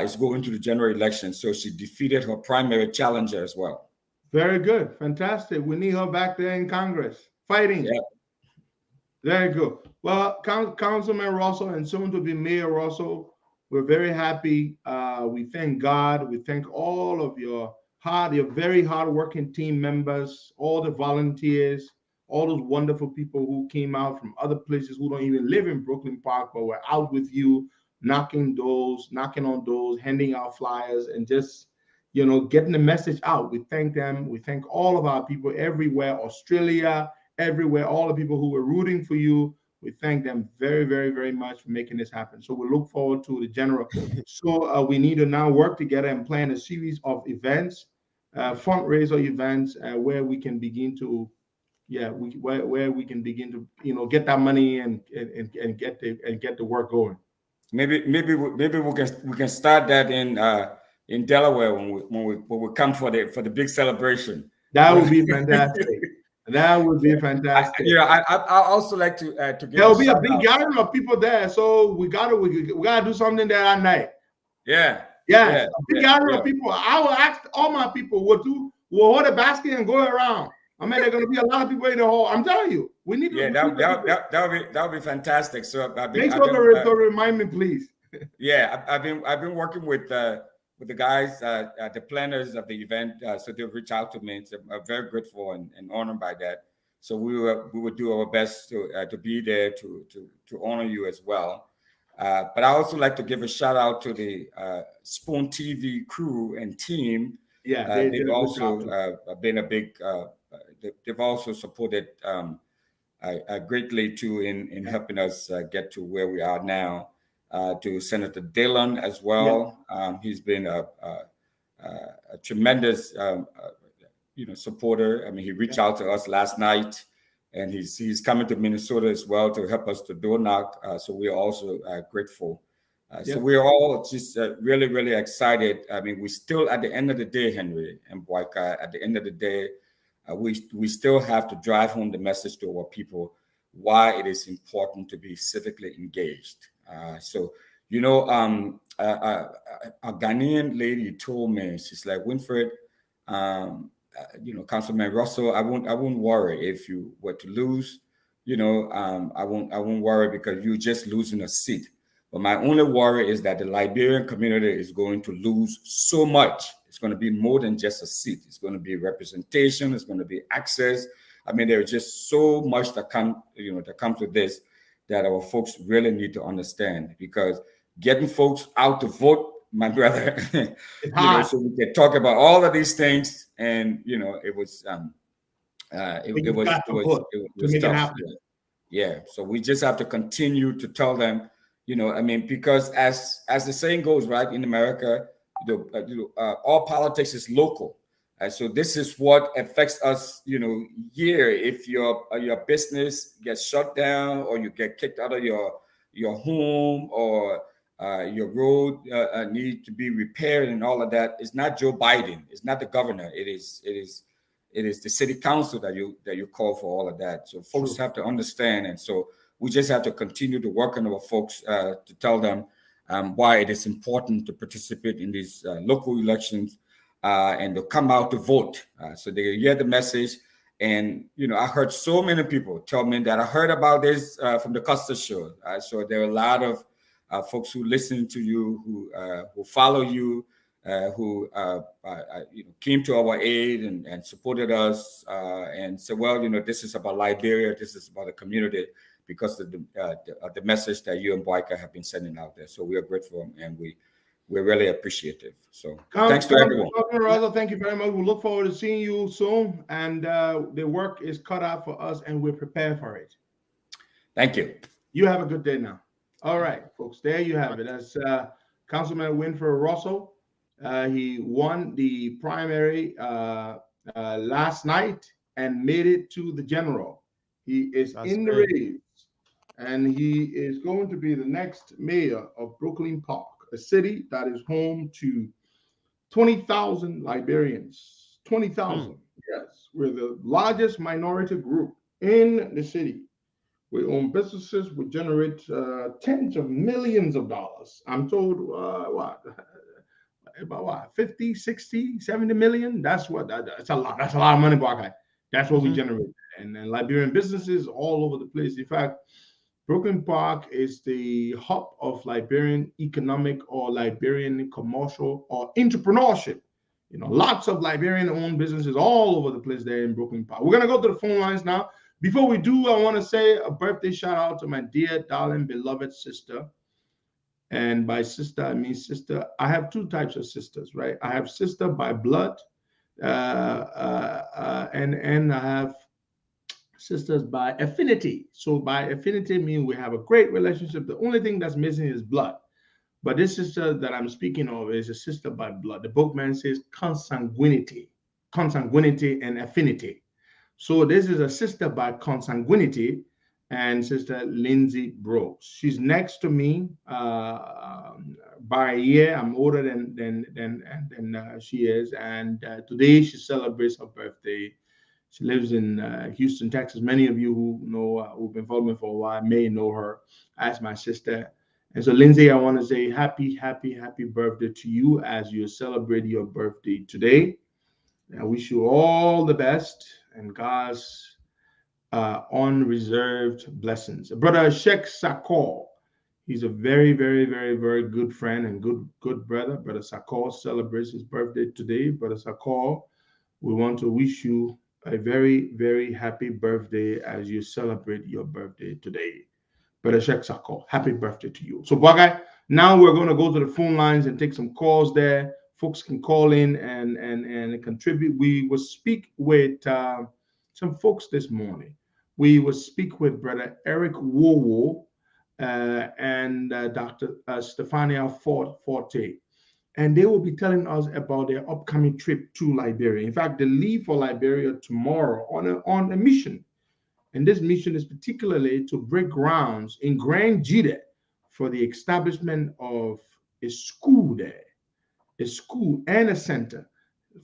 is going to the general election. So she defeated her primary challenger as well. Very good. Fantastic. We need her back there in Congress fighting. Yeah. Very good. Well, Councilman Russell and soon to be Mayor Russell, we're very happy. We thank God. We thank all of your very hardworking team members, all the volunteers, all those wonderful people who came out from other places who don't even live in Brooklyn Park, but were out with you, knocking on doors, handing out flyers, and just, getting the message out. We thank them. We thank all of our people everywhere, Australia, everywhere, all the people who were rooting for you. We thank them very, very, very much for making this happen. So we look forward to the general. So we need to now work together and plan a series of events, fundraiser events, where we can begin to where we can begin to get that money and get the work going. Maybe we can start that in Delaware when we come for the big celebration. That would be fantastic. That would be fantastic. I also like to get. There will be a big gathering of people there, so we gotta do something there that night. Yeah. A big gathering of people. I will ask all my people we'll hold a basket and go around. I mean, there are going to be a lot of people in the hall. I'm telling you, we need to. Yeah, that would be fantastic. So make sure to remind me, please. Yeah, I've been working with the guys, the planners of the event. So they'll reach out to me. So I'm very grateful and honored by that. So we will do our best to be there to honor you as well. But I also like to give a shout out to the Spoon TV crew and team. Yeah, they've also been a big. They've also supported greatly too in helping us get to where we are now. To Senator Dillon as well, he's been a tremendous supporter. I mean, he reached out to us last night, and he's coming to Minnesota as well to help us to door knock. So we are also grateful. So we're all just really, really excited. I mean, we still at the end of the day, Henry and Boyka, at the end of the day. We still have to drive home the message to our people why it is important to be civically engaged. So, you know, a Ghanaian lady told me, she's like, Winfred, you know, Councilman Russell, I won't worry if you were to lose. You know, I won't worry because you're just losing a seat. But my only worry is that the Liberian community is going to lose so much. It's going to be more than just a seat. It's going to be representation. It's going to be access. I mean, there's just so much that comes to this that our folks really need to understand, because getting folks out to vote, my brother, you know, so we can talk about all of these things, and you know, it was tough. Yeah. So we just have to continue to tell them, you know, I mean, because as the saying goes, right, in America, all politics is local. So this is what affects us, you know, here. If your business gets shut down, or you get kicked out of your home, or your road need to be repaired and all of that, it's not Joe Biden, it's not the governor, it is the city council that you call for all of that. So folks have to understand, and so we just have to continue to work on our folks to tell them why it is important to participate in these local elections, and to come out to vote, so they hear the message. And you know, I heard so many people tell me that I heard about this from the Costa Show. So there are a lot of folks who listen to you, who follow you, who you know, came to our aid and supported us, and said, well, you know, this is about Liberia, this is about the community, because of the message that you and Boyka have been sending out there. So we are grateful, and we're really appreciative. So thanks to everyone. Russell, thank you very much. We look forward to seeing you soon, and the work is cut out for us, and we're prepared for it. Thank you. You have a good day now. All right, folks, there you have it. That's Councilman Winfred Russell. He won the primary last night and made it to the general. He is in the race, and he is going to be the next mayor of Brooklyn Park, a city that is home to 20,000 Liberians. 20,000, yes. We're the largest minority group in the city. We own businesses. We generate tens of millions of dollars. I'm told, about what, 50, 60, 70 million? That's a lot. That's a lot of money, Buckeye. That's what we generate. And Liberian businesses all over the place. In fact, Brooklyn Park is the hub of Liberian economic or Liberian commercial or entrepreneurship. You know, lots of Liberian-owned businesses all over the place there in Brooklyn Park. We're going to go to the phone lines now. Before we do, I want to say a birthday shout out to my dear, darling, beloved sister. And by sister, I mean sister. I have two types of sisters, right? I have sister by blood, and I have sisters by affinity. So by affinity means we have a great relationship. The only thing that's missing is blood. But this sister that I'm speaking of is a sister by blood. The bookman says consanguinity and affinity. So this is a sister by consanguinity, and Sister Lindsay Brooks. She's next to me by a year. I'm older than she is, and today she celebrates her birthday. She lives in Houston, Texas. Many of you who know, who've been following me for a while, may know her as my sister. And so, Lindsay, I want to say happy birthday to you as you celebrate your birthday today. I wish you all the best and God's unreserved blessings. Brother Sheikh Sakor, he's a very good friend and good brother. Brother Sakor celebrates his birthday today. Brother Sakor, we want to wish you a very happy birthday as you celebrate your birthday today. Brother Sheikh Sakor, happy birthday to you. So, Bagai, now we're going to go to the phone lines and take some calls there. Folks can call in and contribute. We will speak with some folks this morning. We will speak with Brother Eric Wowo and Dr. Stefania Forte. And they will be telling us about their upcoming trip to Liberia. In fact, they leave for Liberia tomorrow on a mission. And this mission is particularly to break grounds in Granger for the establishment of a school there. A school and a center.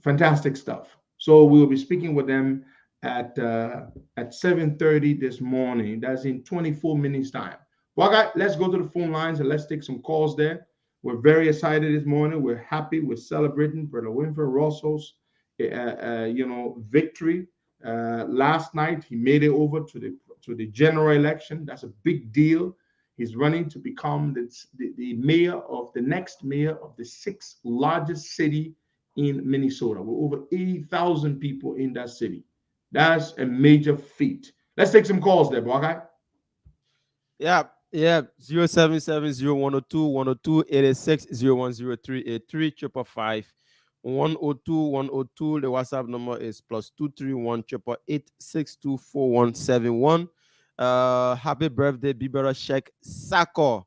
Fantastic stuff. So we'll be speaking with them at 7:30 this morning. That's in 24 minutes time. Well, guys, let's go to the phone lines and let's take some calls there. We're very excited this morning. We're happy. We're celebrating Brother Winfred Russell's, victory. Last night, he made it over to the general election. That's a big deal. He's running to become the next mayor of the sixth largest city in Minnesota, with over 80,000 people in that city. That's a major feat. Let's take some calls there, okay? Yeah. 077-012-102-102-86-0103-83-555. 102-102. The WhatsApp number is +231-888-624-171. Happy birthday, Bibera Sheikh Sako.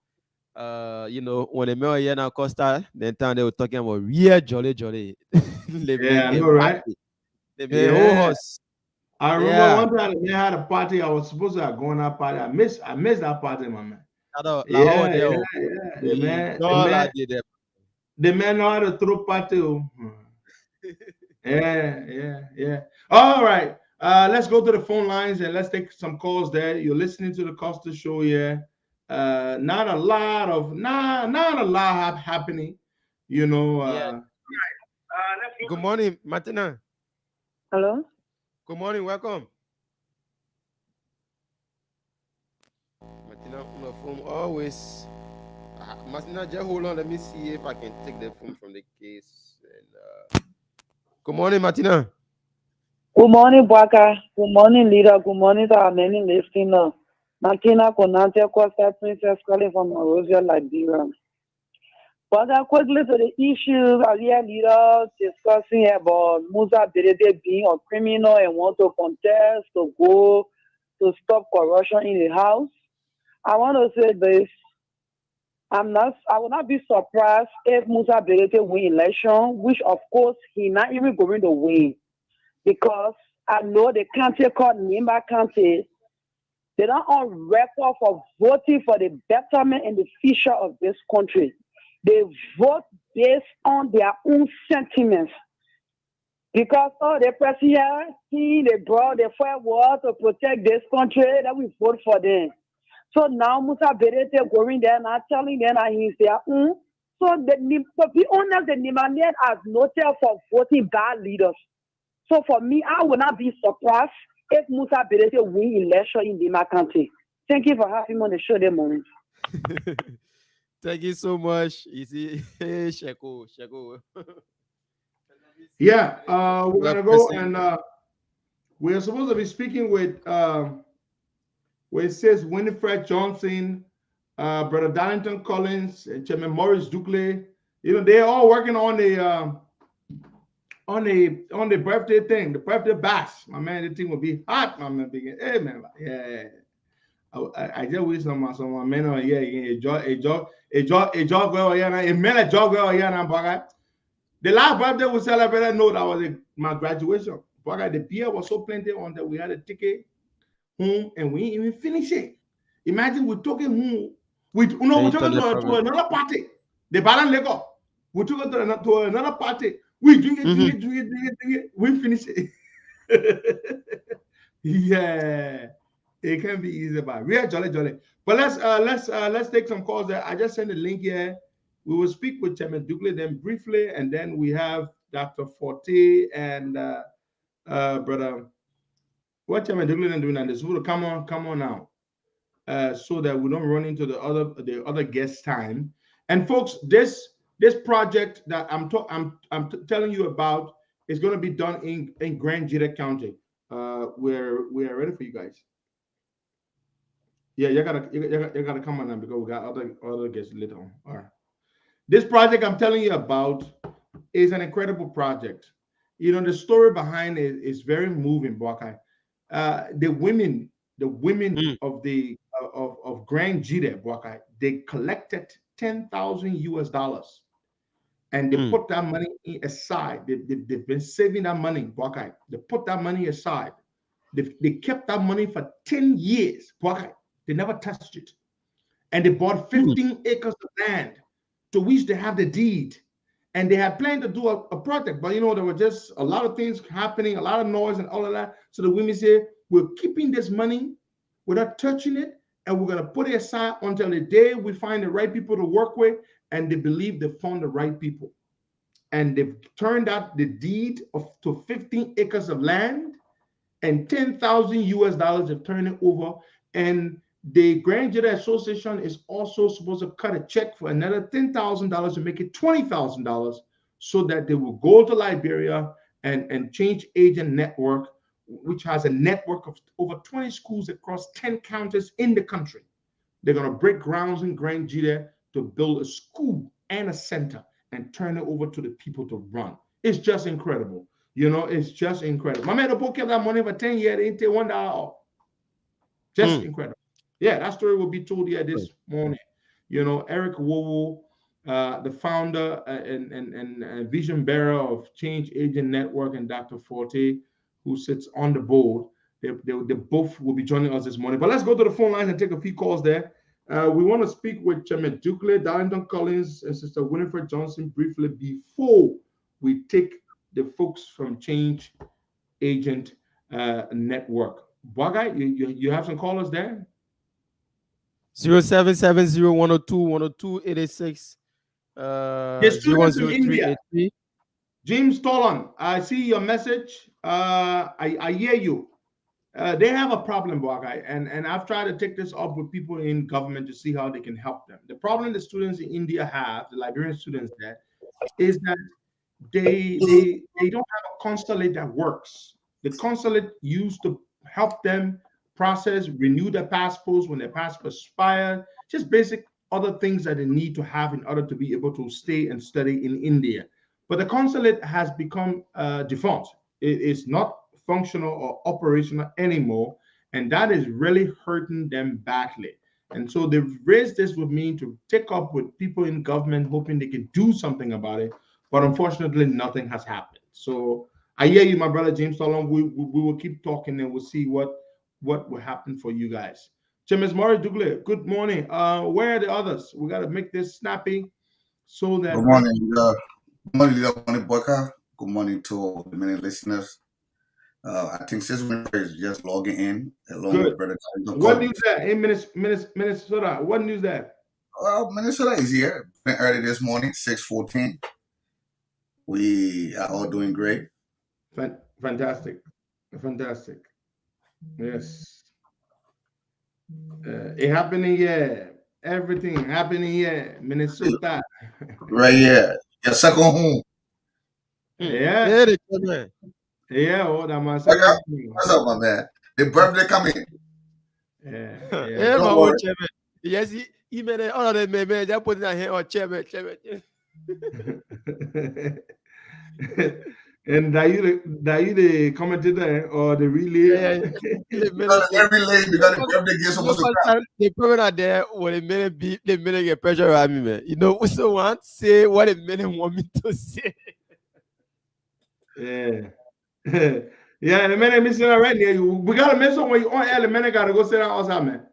When the mayor here now Costa, then time they were talking about real jolly. Yeah, I know, right? They made whole house. I remember one time they had a party. I was supposed to have gone that party. I missed that party, my man. The man know how to throw party. Yeah. All right. Let's go to the phone lines and let's take some calls there. You're listening to the Costa Show here. Not a lot happening. Good morning, Martina. Hello. Good morning. Welcome. Martina on the phone always. Martina, just hold on. Let me see if I can take the phone from the case. Good morning, Martina. Good morning, Baka. Good morning, leader. Good morning to our many listeners. Martina Konante Costa, Princess calling from Monrovia, Liberian. But quickly to the issues, I hear leaders discussing about Musa Berete being a criminal and want to contest to go to stop corruption in the house. I want to say this. I will not be surprised if Musa Berete win election, which of course he not even going to win, because I know the county called Nimba County. They don't on record for voting for the betterment and the future of this country. They vote based on their own sentiments. Because the president, they brought the firewall to protect this country, that we vote for them. So now Musa Berete going there and telling them that he's their own. So to be honest, the Nimanian has noted for voting bad leaders. So for me, I will not be surprised if Musa Berete win election in Nimba County. Thank you for having me on the show this morning. Thank you so much. Easy. Sheko. Yeah, we're gonna go and we're supposed to be speaking with where it says Winifred Johnson, Brother Darlington Collins, and Chairman Maurice Duclay. They're all working on the birthday thing, the birthday bash. My man, the thing will be hot. My man, hey man, yeah. I just wish some men on here a job girl here, a man a job girl here now. The last birthday we celebrated, no, that was my graduation. The beer was so plenty on that we had a ticket home and we didn't even finish it. Imagine we're talking home. We took it to another party. The balance Lego. We took it to another party. We drink it. We finish it. Yeah. It can be easy, but we are jolly. But let's take some calls there. I just sent a link here. We will speak with Chairman Duclay then briefly, and then we have Dr. Forte and Brother. What Chairman Duclay then doing? And this will come on now, so that we don't run into the other guest time. And folks, this project that I'm telling you about is going to be done in Granger County. We're ready for you guys. Yeah, you gotta come on now because we got other guests later on. All right. This project I'm telling you about is an incredible project. The story behind it is very moving, Buckeye. The women of Granger, Buckeye, they collected $10,000 and they put that money aside. They've been saving that money, Buckeye. They put that money aside. They kept that money for 10 years, Buckeye. They never touched it. And they bought 15 acres of land to which they have the deed. And they had planned to do a project, but there were just a lot of things happening, a lot of noise and all of that. So the women say, we're keeping this money without touching it, and we're going to put it aside until the day we find the right people to work with, and they believe they found the right people. And they've turned out the deed to 15 acres of land, and $10,000 have turned it over. And the Granger Association is also supposed to cut a check for another $10,000 to make it $20,000, so that they will go to Liberia and change agent network, which has a network of over 20 schools across 10 counties in the country. They're going to break grounds in Granger to build a school and a center and turn it over to the people to run. It's just incredible. You know, it's just incredible. My man, the kept that money for 10 years, they didn't take $1 off. Just incredible. Yeah, that story will be told here this morning. You know, Eric Wowo, the founder and vision bearer of Change Agent Network, and Dr. Forte, who sits on the board. They both will be joining us this morning. But let's go to the phone lines and take a few calls there. We want to speak with Chairman Dukley, Darlington Collins, and Sister Winifred Johnson briefly before we take the folks from Change Agent Network. Bwagai, you have some callers there? 0770-102-102-886. The students in India. James Tolan, I see your message. I hear you. They have a problem, Bwagai, and I've tried to take this up with people in government to see how they can help them. The problem the students in India have, the Liberian students there, is that they don't have a consulate that works. The consulate used to help them process, renew their passports when their passports expire, just basic other things that they need to have in order to be able to stay and study in India. But the consulate has become defunct. It is not functional or operational anymore, and that is really hurting them badly. And so they've raised this with me to take up with people in government, hoping they can do something about it. But unfortunately, nothing has happened. So I hear you, my brother James Tolan. We will keep talking, and we'll see what will happen for you guys. James Morris Dugley, good morning. Where are the others? We got to make this snappy so that. Good morning, good morning, Boka. Good morning to the many listeners. I think Sis Winfrey is just logging in along with Brother. What news that in Minnesota? What news that? Well, Minnesota is here early this morning, 6:14. We are all doing great. Fantastic. Yes. It happening here. Everything happening here. Minnesota. Right here. Your second home. Yeah. Yeah, that my second home. What's up, my man? The birthday coming. Yeah, my old chairman. Yes, he made it. All of them, man. They're putting that here on chairman. And are you the commentator or the relay? Yeah. Every lane because the birthday gets supposed to come. The problem are there when the minute get pressure around me, man. You know, so want say what a minute want me to say. Yeah. Yeah, the minute missing already. We gotta miss some when you on air. The minute gotta go sit down outside, man.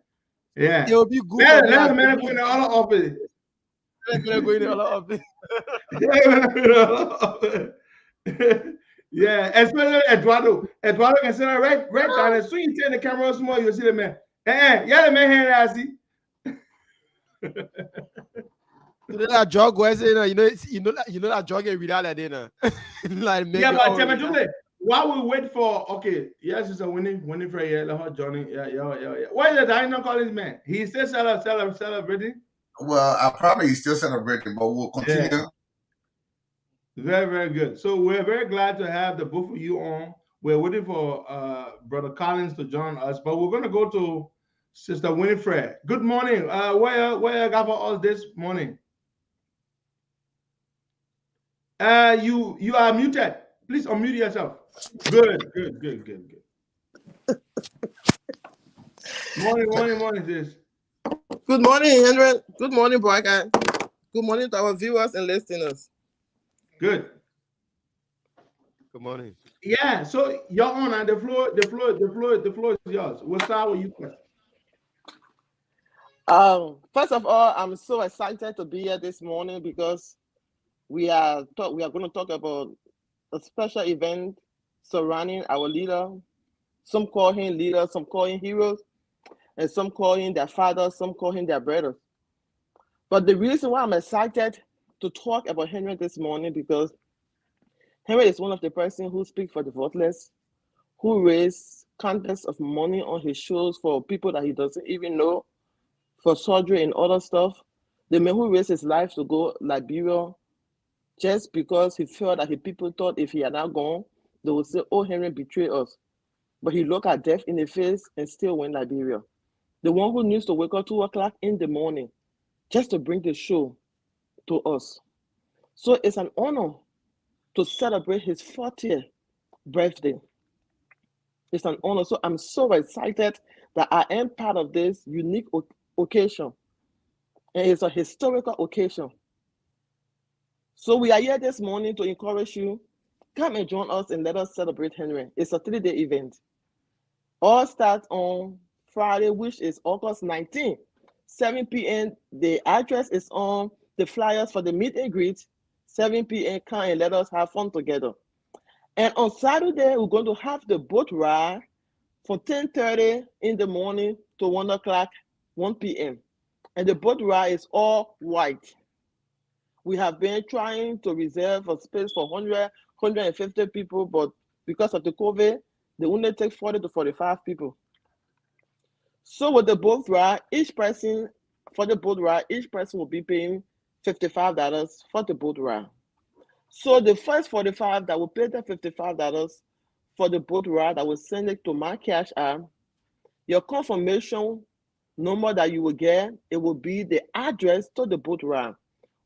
Yeah. It'll be good. Let the minute go in the other office. Yeah, especially Eduardo. Eduardo can sit right down. As soon as you turn the camera small, you'll see the man. Yeah, the man here, I see. You know that jog was you know that jog and read out that dinner. Like yeah, but while we wait for yes, it's a winning for here. Johnny. Yeah. Why is I not calling this man? He still celebrating. Well, I probably still celebrating, but we'll continue. Yeah. Very, very good. So we're very glad to have the both of you on. We're waiting for Brother Collins to join us, but we're going to go to Sister Winifred. Good morning. Where you got for us this morning? You are muted. Please unmute yourself. Good. Morning, sis. Good morning, Henry. Good morning, Boyka. Good morning to our viewers and listeners. Good morning. Yeah, so Your Honor, the floor is yours. We'll start with you first. First of all, I'm so excited to be here this morning because we are going to talk about a special event surrounding our leader. Some call him leader, some call him heroes. and some call him their father, some call him their brother. But the reason why I'm excited to talk about Henry this morning, because Henry is one of the person who speak for the voteless, who raised countless of money on his shows for people that he doesn't even know, for surgery and other stuff. The man who raised his life to go Liberia just because he felt that people thought if he had not gone, they would say, oh, Henry betrayed us. But he looked at death in the face and still went Liberia. The one who needs to wake up 2 o'clock in the morning just to bring the show to us. So it's an honor to celebrate his 40th birthday. It's an honor. So I'm so excited that I am part of this unique occasion. And it's a historical occasion. So we are here this morning to encourage you. Come and join us and let us celebrate Henry. It's a 3-day event. All starts on Friday, which is August 19th, 7 p.m. The address is on the flyers for the meet and greet. 7 p.m. Come and let us have fun together. And on Saturday, we're going to have the boat ride from 10:30 in the morning to 1 o'clock, 1 p.m. And the boat ride is all white. We have been trying to reserve a space for 100, 150 people, but because of the COVID, they only take 40 to 45 people. So with the boat ride, each person will be paying $55 for the boat ride. So the first 45 that will pay the $55 for the boat ride, I will send it to my cash app. Your confirmation number that you will get, it will be the address to the boat ride.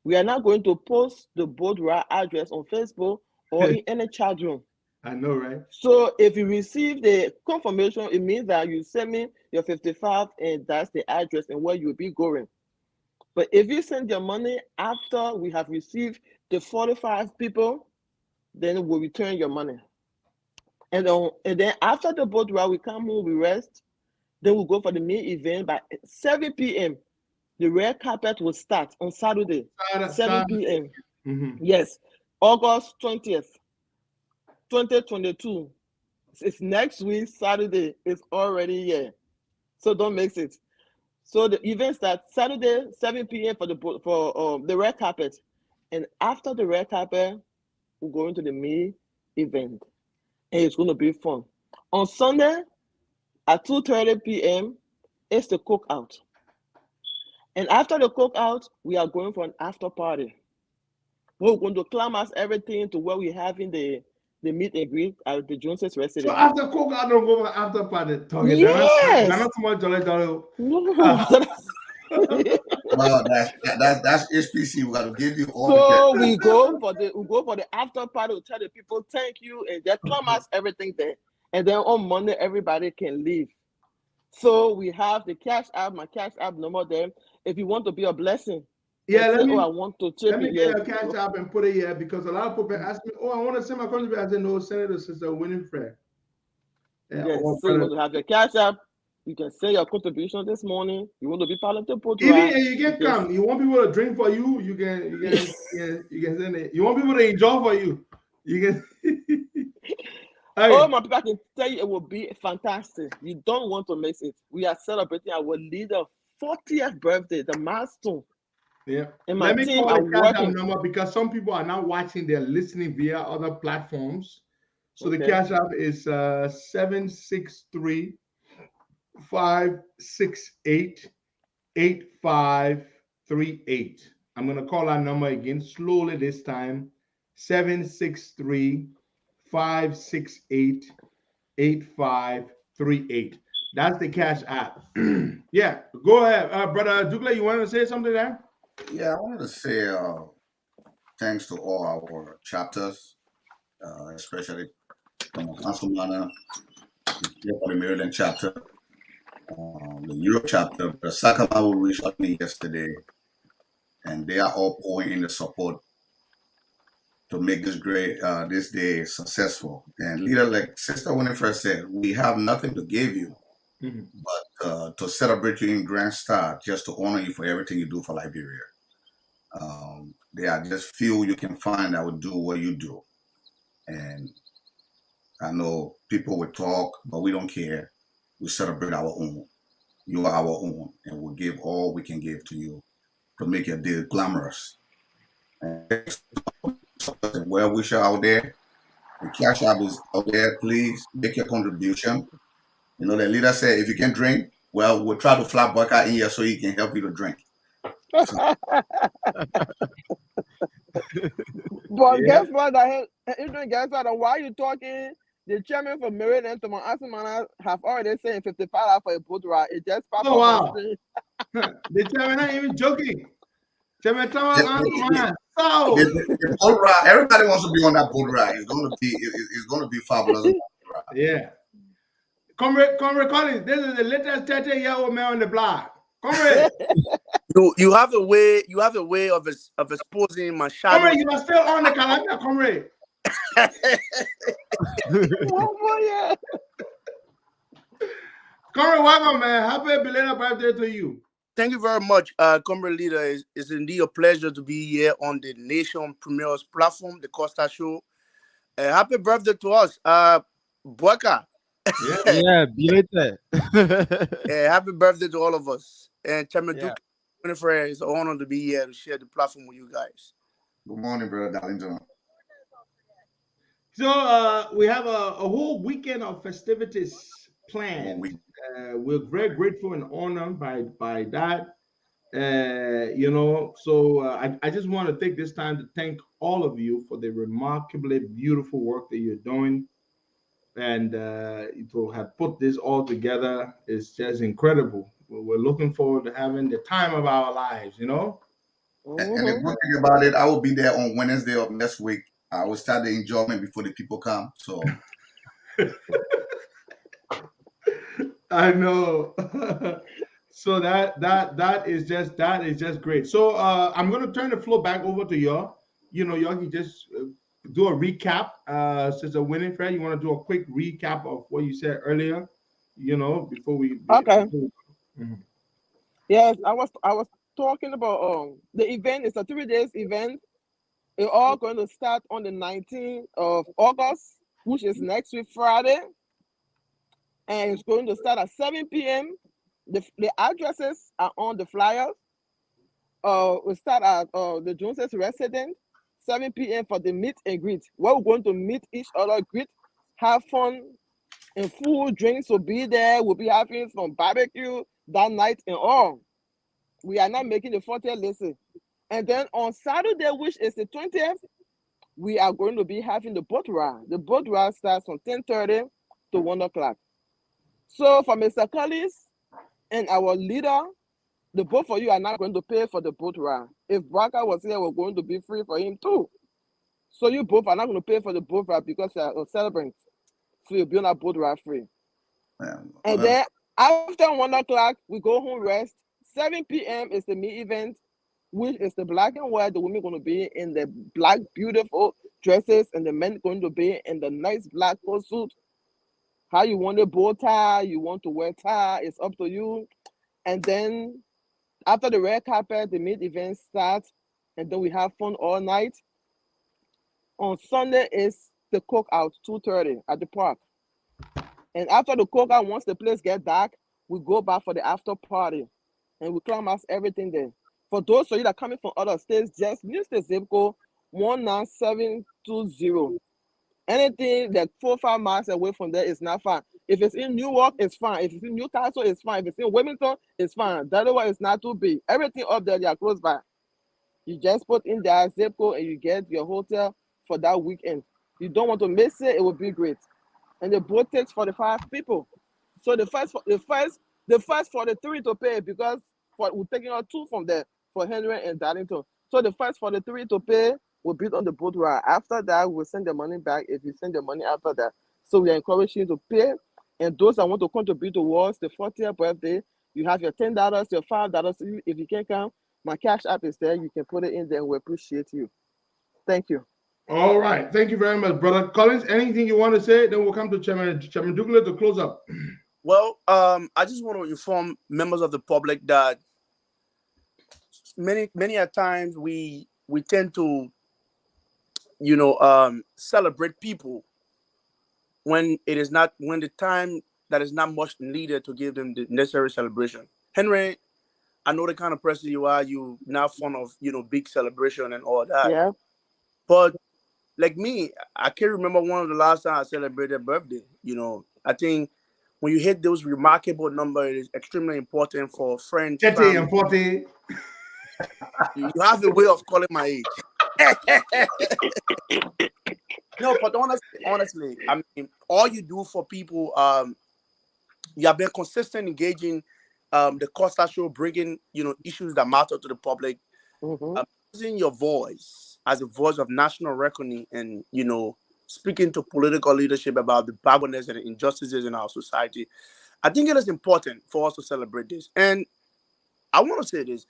We are not going to post the boat ride address on Facebook or in any chat room. I know, right? So if you receive the confirmation, it means that you send me your 55 and that's the address and where you'll be going. But if you send your money after we have received the 45 people, then we'll return your money. And then after the boat ride, we come home, we rest. Then we'll go for the main event by 7 p.m. The red carpet will start on Saturday, 7 p.m. Mm-hmm. Yes, August 20th, 2022. It's next week, Saturday. It's already here. So don't mix it. So the event starts Saturday, 7 p.m. for the red carpet. And after the red carpet, we're going to the main event. And it's going to be fun. On Sunday, at 2:30 p.m., it's the cookout. And after the cookout, we are going for an after party. We're going to climax everything to where we having the meet and greet at the Joneses residence. So after cookout, don't go for after party. Yes. Not too much jolly. No. Well, that's HPC. We got to give you all. So we go for the after party to tell the people thank you and just climax everything there. And then on Monday, everybody can leave. So we have the cash app, my cash app number there. If you want to be a blessing, yeah, I want to chip let me in get here. a cash app and put it here because a lot of people ask me, oh, I want to send my contribution. I said, no, send it to Sister Winifred. Yeah, so you want to have your cash app. You can send your contribution this morning. You want to be part of the boat ride. And you can come. You want people to drink for you, you can send it. You want people to enjoy for you, you can. Oh, my people, I can tell you it will be fantastic. You don't want to miss it. We are celebrating our leader 40th birthday, the milestone. Yeah. And my Let me team call are the cash app working. number because some people are not watching, they're listening via other platforms. So the Okay. cash app is 763-568-8538. I'm going to call our number again slowly this time. 763-568-8538. That's the cash app. Yeah, go ahead. Brother Douglas, you want to say something there? Yeah, I wanted to say thanks to all our chapters, especially Councilman for the Maryland chapter, the Europe chapter. The Sika Motors reached out to me yesterday, and they are all pouring in the support to make this day successful. And leader, like Sister Winifred said, we have nothing to give you, but to celebrate you in grand style, just to honor you for everything you do for Liberia. There are just few you can find that would do what you do. And I know people would talk, but we don't care. We celebrate our own. You are our own, and we'll give all we can give to you to make your day glamorous. And well wisher out there, the cash app is out there. Please make your contribution. You know, the leader said, if you can drink, well, we'll try to fly Bucker in here so he can help you to drink. So, But guess what? Guess what? While you talking, the chairman for Maryland and Thomas Asumana have already said $55 for a boat ride. It just popped Oh, up on wow. screen. The chairman not even joking. Chairman Thomas, the so boat ride, everybody wants to be on that boat ride. It's going to be fabulous. yeah. Comrade Collins, this is the latest 30-year-old man on the block. Comrade, You have a way of exposing my shadow. comrade, you are still on the calendar, comrade. Yeah. Comrade, welcome, man. Happy belated birthday to you. Thank you very much, Comrade Leader. It's indeed a pleasure to be here on the Nation Premier's platform, the Costa Show. Happy birthday to us, Buaka. Yeah, belated. Happy birthday to all of us. And Chairman Yeah. Duke, it's an honor to be here to share the platform with you guys. Good morning, Brother Darlington. So we have a whole weekend of festivities planned. We're very grateful and honored by that. You know, so I just want to take this time to thank all of you for the remarkably beautiful work that you're doing. And to have put this all together is just incredible. We're looking forward to having the time of our lives, you know? And the good thing about it, I will be there on Wednesday of next week. I will start the enjoyment before the people come. So I know. So that is just great. So I'm gonna turn the floor back over to y'all. You know, y'all can just do a recap. Since a winning Fred, you want to do a quick recap of what you said earlier, you know, before we Okay. Mhm. Yes, I was talking about the event. It's a 3 days event. It's all going to start on the 19th of August, which is next week Friday, and it's going to start at 7 p.m. The addresses are on the flyers. We start at the Joneses residence, 7 p.m. for the meet and greet. Where we're going to meet each other, greet, have fun, and food, drinks will be there. We'll be having some barbecue that night and all. We are not making the 40th listen. And then on Saturday, which is the 20th, we are going to be having the boat ride. The boat ride starts from 10:30 to 1 o'clock. So for Mr. Collins and our leader, the both of you are not going to pay for the boat ride. If Braca was here, we're going to be free for him too. So you both are not going to pay for the boat ride because you are a celebrant. So you'll be on that boat ride free. And then after 1 o'clock, we go home rest. 7 p.m. is the meet event, which is the black and white. The women going to be in the black, beautiful dresses, and the men going to be in the nice black coat suit. How you want a bow tie, you want to wear tie, it's up to you. And then after the red carpet, the meet event starts, and then we have fun all night. On Sunday is the cookout, 2:30 at the park. And after the cookout, once the place gets dark, we go back for the after party, and we climax everything there. For those of you that are coming from other states, just use the zip code 19720. Anything that 4 or 5 miles away from there is not fine. If it's in Newark, it's fine. If it's in Newcastle, it's fine. If it's in Wilmington, it's fine. Delaware is not too big. Everything up there, they are close by. You just put in their zip code and you get your hotel for that weekend. You don't want to miss it, it will be great. And the boat takes 45 people. So the first 43 to pay, because we're taking out 2 from there for Henry and Darlington. So the first 43 to pay will be on the boat ride. After that, we'll send the money back if you send the money after that. So we encourage you to pay. And those that want to contribute towards the 40th birthday, you have your $10, your $5. If you can't come, my cash app is there. You can put it in there, and we appreciate you. Thank you. All right. Thank you very much, Brother Collins. Anything you want to say? Then we'll come to Chairman Douglas to close up. Well, I just want to inform members of the public that many a times we tend to, celebrate people when it is not, when the time that is not much needed to give them the necessary celebration. Henry, I know the kind of person you are. You not fond of big celebration and all that. Yeah. But like me, I can't remember one of the last time I celebrated birthday. I think when you hit those remarkable numbers, it is extremely important for friends, 30 family. and 40. You have a way of calling my age. No, but honestly, I mean, all you do for people, you have been consistent engaging the Costa Show, bringing issues that matter to the public, using your voice as a voice of national reckoning, and speaking to political leadership about the backwardness and the injustices in our society. I think it is important for us to celebrate this, and I want to say this: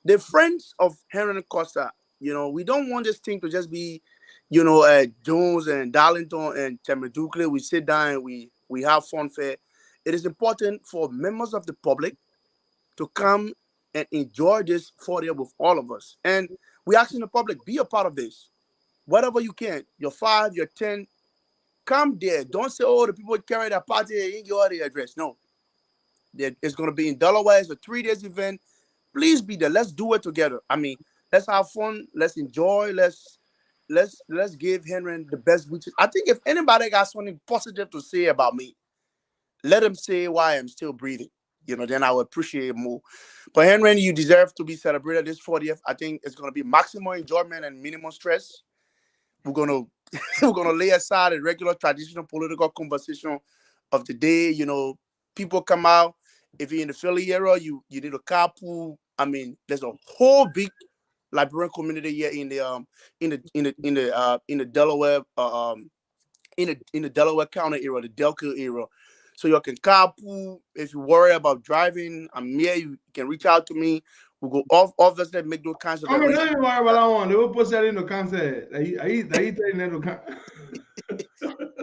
the friends of Henry Costa, we don't want this thing to just be, Jones and Darlington and Temeducle. We sit down and we have fun fair. It is important for members of the public to come and enjoy this 40th with all of us. And we asking the public, be a part of this. Whatever you can, you're 5, you're 10, come there. Don't say, oh, the people carry that party, they ain't get the address. No. It's going to be in Delaware. It's a 3-day event. Please be there. Let's do it together. I mean, let's have fun. Let's enjoy. Let's give Henry the best wishes. I think if anybody got something positive to say about me, let him say why I'm still breathing. Then I would appreciate it more. But Henry, you deserve to be celebrated this 40th. I think it's going to be maximum enjoyment and minimum stress. We're gonna lay aside a regular traditional political conversation of the day. People come out. If you're in the Philly area, you need a carpool. I mean, there's a whole big Liberian community here in the Delaware in the Delaware County area, the Delco area. So you can carpool. If you worry about driving, I'm here. You can reach out to me. We'll go obviously make those kinds of arrangements. Don't worry about that one. They will post that in the concert.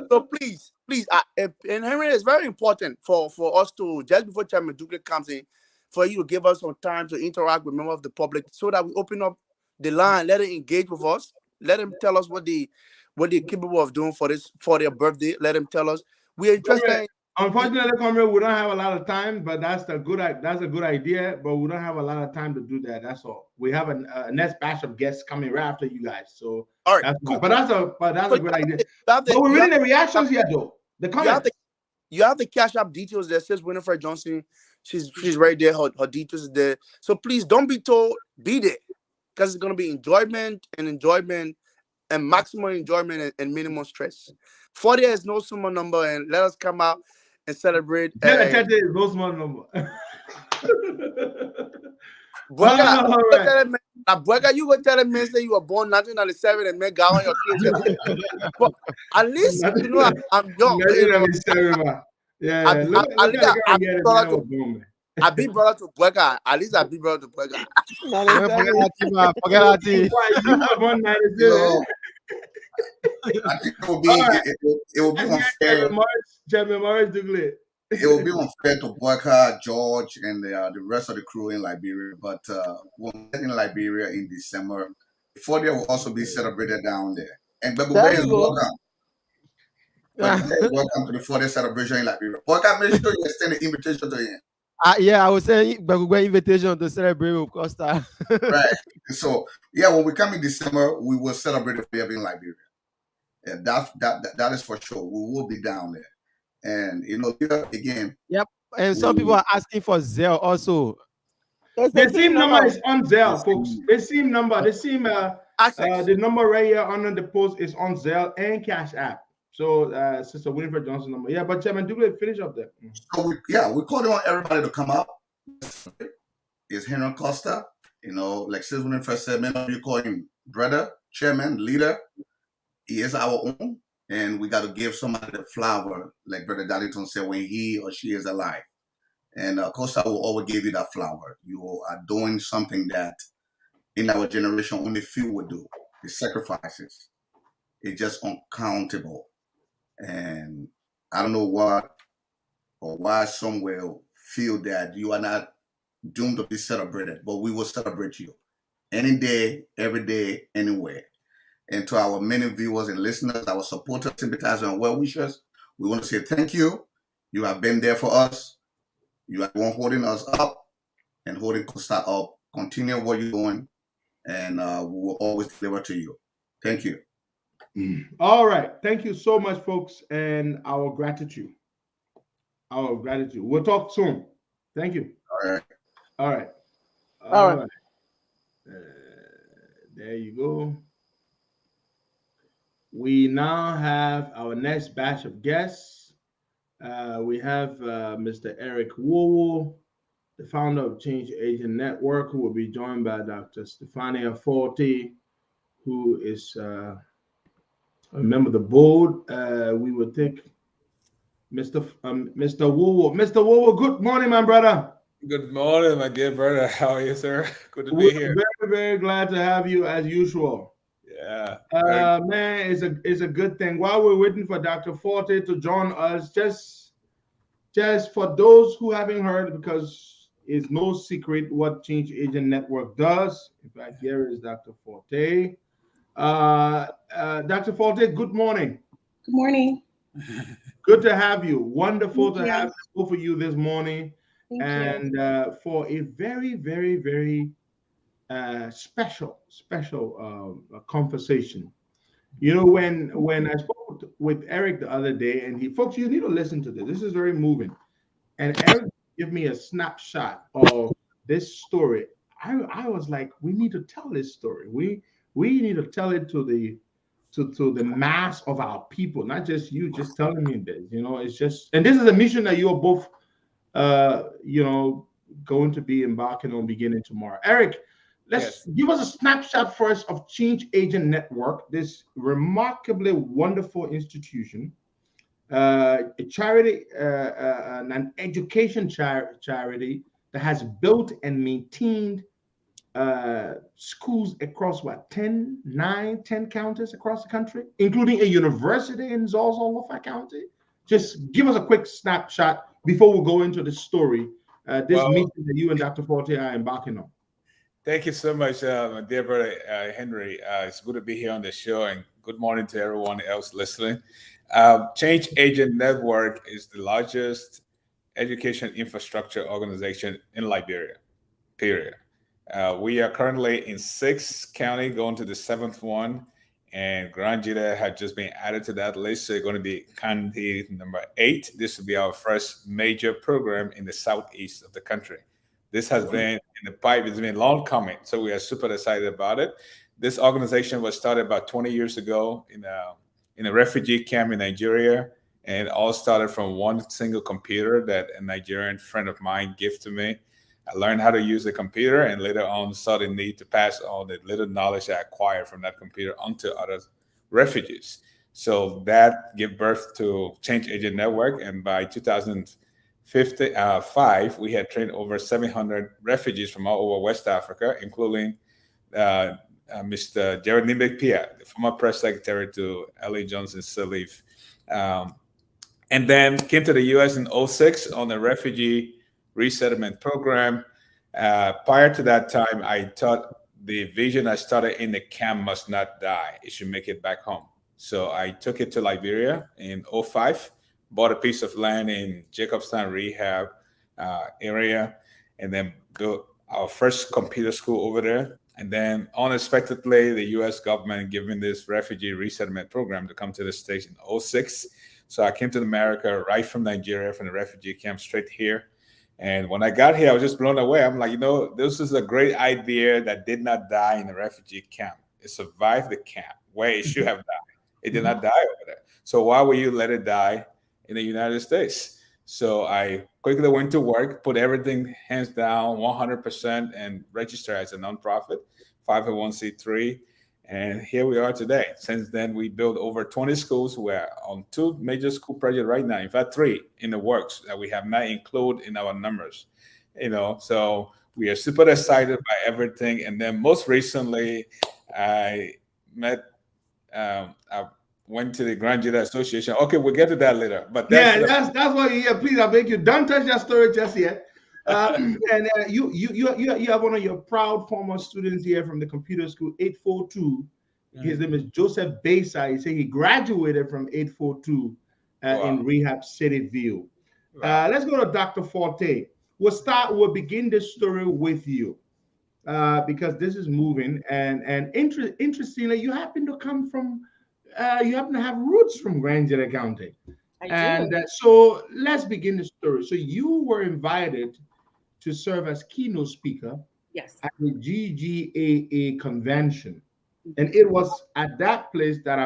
So please, and Henry, it's very important for us to, just before Chairman Duke comes in, for you to give us some time to interact with members of the public so that we open up the line, let them engage with us, let them tell us what they're capable of doing for their birthday. Let them tell us. We're interested. Unfortunately, comrade, we don't have a lot of time, but that's a good idea. But we don't have a lot of time to do that. That's all. We have a next batch of guests coming right after you guys. So all right, cool. But that's a good idea. But we're reading the reactions yet, though. The comments. You have the Cash App details that says Winifred Johnson. She's right there. Her details is there. So please don't be told. Be there, because it's gonna be enjoyment and maximum enjoyment and minimum stress. 40 is no small number, and let us come out and celebrate. 30 is no small number. Boyka, you go tell them man say you were born 1997 and make on your kids. But at least I'm young. 1997. Yeah. I be brother to Boyka. At least I be brother to Boyka. Forget that. You were born 97. I think it will be unfair. Chairman Morris Douglas. It will be unfair to Boyka, George, and the rest of the crew in Liberia. But when we're in Liberia in December, 40 will also be celebrated down there. And Bebe is welcome. Welcome to the 40th celebration in Liberia. Boyka, make sure you extend the invitation to him. Yeah, I was saying Bebe invitation to celebrate with Costa. Right. So when we come in December, we will celebrate the 40th in Liberia. And that is for sure. We will be down there. And again. Yep. And some people are asking for Zelle also. The same number is on Zelle, folks. The same number. The number right here under the post is on Zelle and Cash App. So Sister Winifred Johnson number. Yeah, but Chairman Douglas, finish up there. So we called on everybody to come out. It's Henry Costa. Like Sister Winifred said, many of you call him brother, chairman, leader. He is our own. And we got to give somebody the flower, like Brother Darlington said, when he or she is alive. And Costa will always give you that flower. You are doing something that in our generation only few would do. The sacrifices. It's just uncountable. And I don't know what or why some will feel that you are not doomed to be celebrated, but we will celebrate you any day, every day, anywhere. And to our many viewers and listeners, our supporters, sympathizers, and well-wishers, we want to say thank you. You have been there for us. You are the one holding us up and holding Costa up. Continue what you're doing, and we will always deliver to you. Thank you. All right. Thank you so much, folks, and our gratitude. Our gratitude. We'll talk soon. Thank you. All right. All right. All right. There you go. We now have our next batch of guests. We have Mr. Eric Wowo, the founder of Change Agent Network, who will be joined by Dr. Stefania Forte, who is a member of the board. We will take Mr. Wowo. Mr. Wowo, good morning, my brother. Good morning, my dear brother. How are you, sir? Good to be here. Very, very glad to have you as usual. Yeah. Man, it's a good thing. While we're waiting for Dr. Forte to join us, just for those who haven't heard, because it's no secret what Change Agent Network does. In fact, here is Dr. Forte. Dr. Forte, good morning. Good morning. Good to have you. Wonderful Thank to you. have both of you this morning. Thank And you. For a very, very, very special conversation. You know, when I spoke with Eric the other day, and folks, you need to listen to this. This is very moving. And Eric gave me a snapshot of this story. I was like, we need to tell this story. We need to tell it to the mass of our people, not just you just telling me this. You know, it's just, and this is a mission that you're both going to be embarking on beginning tomorrow. Eric, let's give us a snapshot first of Change Agent Network, this remarkably wonderful institution, a charity, an education charity that has built and maintained schools across 10 counties across the country, including a university in Zaza County. Just give us a quick snapshot before we go into the story, this meeting that you and Dr. Forte are embarking on. Thank you so much, my dear brother Henry. It's good to be here on the show, and good morning to everyone else listening. Change Agent Network is the largest education infrastructure organization in Liberia, period. We are currently in 6 counties, going to the 7th one, and Granger had just been added to that list. So you're going to be county number 8. This will be our first major program in the southeast of the country. This has been in the pipe. It's been long coming. So we are super excited about it. This organization was started about 20 years ago in a refugee camp in Nigeria. And it all started from one single computer that a Nigerian friend of mine gave to me. I learned how to use the computer, and later on saw the need to pass all the little knowledge I acquired from that computer onto other refugees. So that gave birth to Change Agent Network. And by 2005, we had trained over 700 refugees from all over West Africa, including Mr. Jared Nimbek-Pia, the former press secretary to L.A. Johnson Sirleaf. And then came to the U.S. in 2006 on the refugee resettlement program. Prior to that time, I thought the vision I started in the camp must not die. It should make it back home. So I took it to Liberia in 2005, bought a piece of land in Jacobstown Rehab area, and then built our first computer school over there. And then unexpectedly, the U.S. government giving this refugee resettlement program to come to the States in 2006. So I came to America right from Nigeria, from the refugee camp, straight here. And when I got here, I was just blown away. I'm like, this is a great idea that did not die in the refugee camp. It survived the camp where it should have died. It did not die over there. So why would you let it die in the United States? So I quickly went to work, put everything hands down, 100%, and registered as a nonprofit, 501c3. And here we are today. Since then, we built over 20 schools. We're on 2 major school projects right now. In fact, 3 in the works that we have not included in our numbers. So we are super excited by everything. And then most recently, I went to the Granger Association. Okay, we'll get to that later. But that's why you're here. Please, I beg you, don't touch that story just yet. You have one of your proud former students here from the computer school 842. His name is Joseph Besa. He said he graduated from 842 in Rehab City View. Let's go to Dr. Forte. We'll begin this story with you because this is moving and interestingly, you happen to come from, you happen to have roots from Granger County. And so let's begin the story. So you were invited to serve as keynote speaker at the GGAA convention. And it was at that place that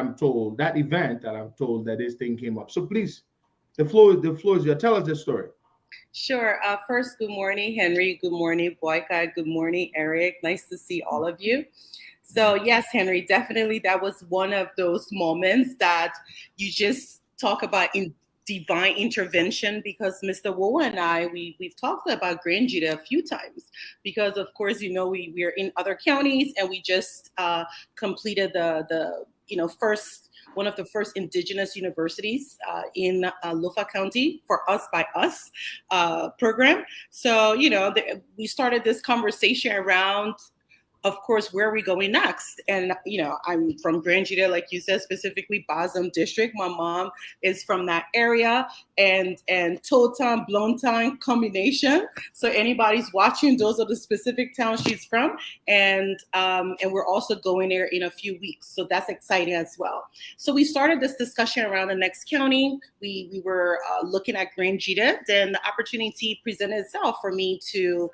that event that I'm told that this thing came up. So please, the floor is yours. Tell us the story. Sure. First, good morning, Henry. Good morning, Boyka. Good morning, Eric. Nice to see all of you. So yes, Henry, definitely that was one of those moments that you just talk about in divine intervention, because Mr. Wu and I, we've talked about Granger a few times because, of course, we are in other counties and we just completed the one of the first indigenous universities in Lofa County for Us by Us program. So, we started this conversation around, of course, where are we going next? And, I'm from Granger, like you said, specifically Bazam District. My mom is from that area and Totown, Blontown combination. So anybody's watching, those are the specific towns she's from. And we're also going there in a few weeks. So that's exciting as well. So we started this discussion around the next county. We were looking at Granger. Then the opportunity presented itself for me to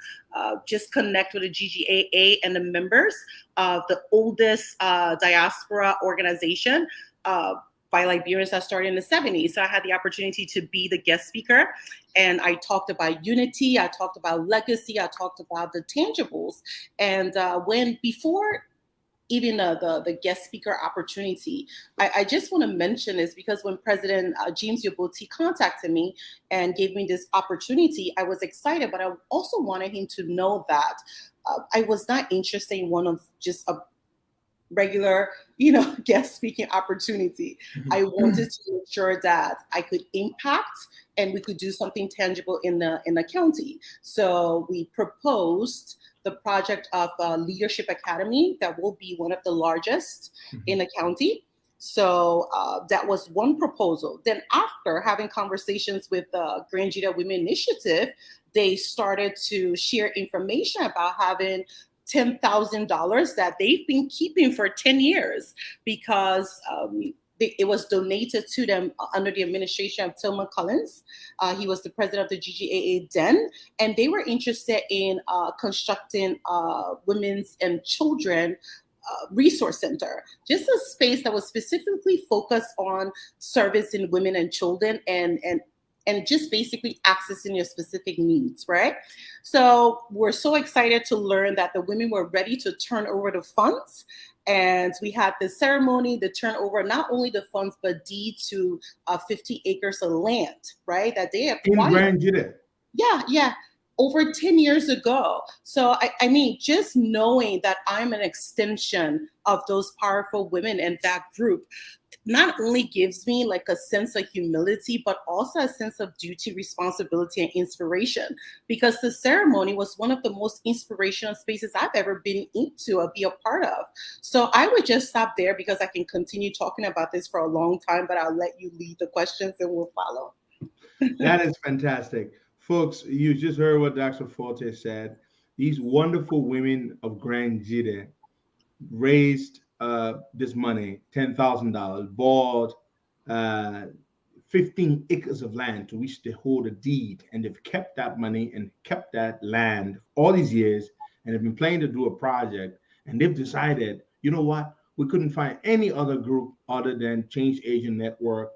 just connect with the GGAA and the members of the oldest diaspora organization by Liberians that started in the 70s. So I had the opportunity to be the guest speaker, and I talked about unity, I talked about legacy, I talked about the tangibles. And before even the guest speaker opportunity, I just want to mention this because when President James Yoboti contacted me and gave me this opportunity, I was excited, but I also wanted him to know that I was not interested in one of just a regular, guest speaking opportunity. I wanted to ensure that I could impact and we could do something tangible in the county. So we proposed the project of Leadership Academy that will be one of the largest in the county. So that was one proposal. Then after having conversations with the Granger Women Initiative, they started to share information about having $10,000 that they've been keeping for 10 years because it was donated to them under the administration of Tillman Collins. He was the president of the GGAA then, and they were interested in constructing women's and children resource center, just a space that was specifically focused on servicing women and children and just basically accessing your specific needs, right? So we're so excited to learn that the women were ready to turn over the funds. And we had the ceremony, the turnover, not only the funds, but deed to 50 acres of land, right? That they acquired. In Granger. Yeah. Over 10 years ago. So, I mean, just knowing that I'm an extension of those powerful women and that group not only gives me like a sense of humility, but also a sense of duty, responsibility, and inspiration, because the ceremony was one of the most inspirational spaces I've ever been into or be a part of. So I would just stop there because I can continue talking about this for a long time, but I'll let you lead the questions and we'll follow. That is fantastic. Folks, you just heard what Dr. Forte said. These wonderful women of Granger raised this money, $10,000, bought 15 acres of land to which they hold a deed, and they've kept that money and kept that land all these years, and they've been planning to do a project, and they've decided, you know what, we couldn't find any other group other than Change Agent Network,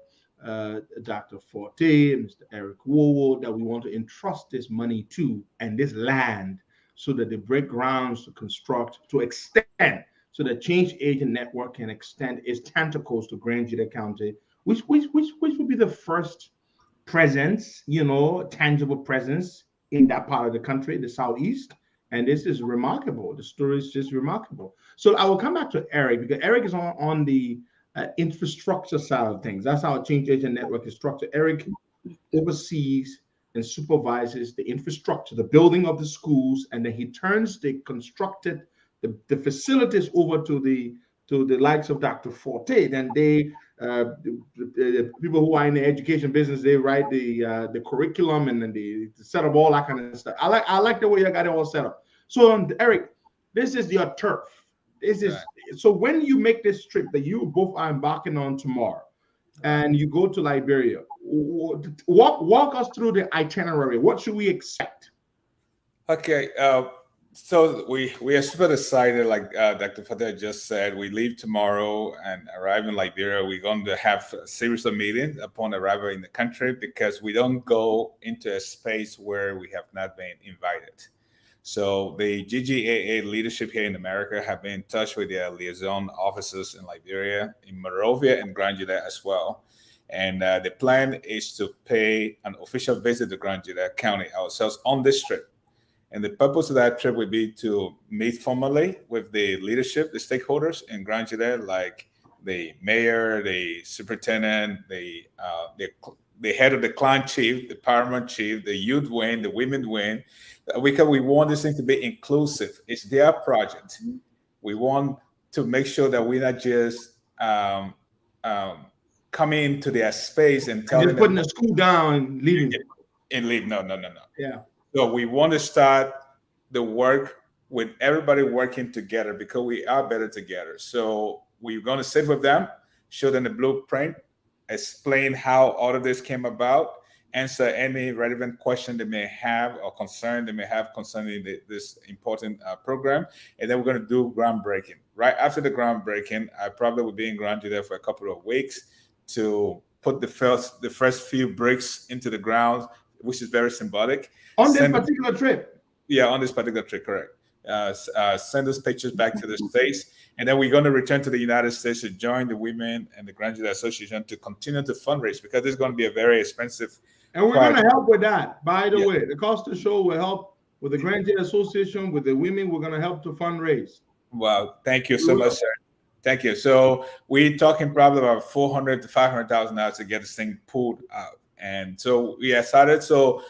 Dr. Forte, Mr. Eric Wowo, that we want to entrust this money to and this land so that they break grounds to construct, to extend, so the Change Agent Network can extend its tentacles to Granger County, which would be the first presence, tangible presence in that part of the country, the Southeast. And this is remarkable. The story is just remarkable. So I will come back to Eric because Eric is on the infrastructure side of things. That's how Change Agent Network is structured. Eric oversees and supervises the infrastructure, the building of the schools, and then he turns the constructed the facilities over to the to the likes of Dr. Forte, then they the people who are in the education business, they write the curriculum and then they set up all that kind of stuff. I like the way you got it all set up. So Eric, this is your turf. This is so when you make this trip that you both are embarking on tomorrow, and you go to Liberia, walk us through the itinerary. What should we expect? Okay, so we are super excited, like Dr. Fateh just said. We leave tomorrow and arrive in Liberia. We're going to have a series of meetings upon arrival in the country because we don't go into a space where we have not been invited. So the GGAA leadership here in America have been in touch with their liaison officers in Liberia, in Monrovia, and Granger as well. And the plan is to pay an official visit to Granger County ourselves on this trip. And the purpose of that trip would be to meet formally with the leadership, the stakeholders in Granger, like the mayor, the superintendent, the head of the clan chief, the paramount chief, the youth wing, the women wing, because we want this thing to be inclusive. It's their project. We want to make sure that we're not just coming into their space and telling just putting them the school down and leaving. And leave. No. Yeah. So we want to start the work with everybody working together because we are better together. So we're going to sit with them, show them the blueprint, explain how all of this came about, answer any relevant question they may have or concern they may have concerning this important program. And then we're going to do groundbreaking. Right after the groundbreaking, I probably will be in Granger there for a couple of weeks to put the first few bricks into the ground, which is very symbolic. On this particular trip? Yeah, on this particular trip, correct. Send us pictures back to the States. And then we're going to return to the United States to join the Women and the Granger Association to continue to fundraise because this is going to be a very expensive And we're going to help with that. By the way, the Costa Show will help with the Granger Association, with the women. We're going to help to fundraise. Wow. Thank you so much, sir. Thank you. So we're talking probably about $400,000 to $500,000 to get this thing pulled out. And so we excited. So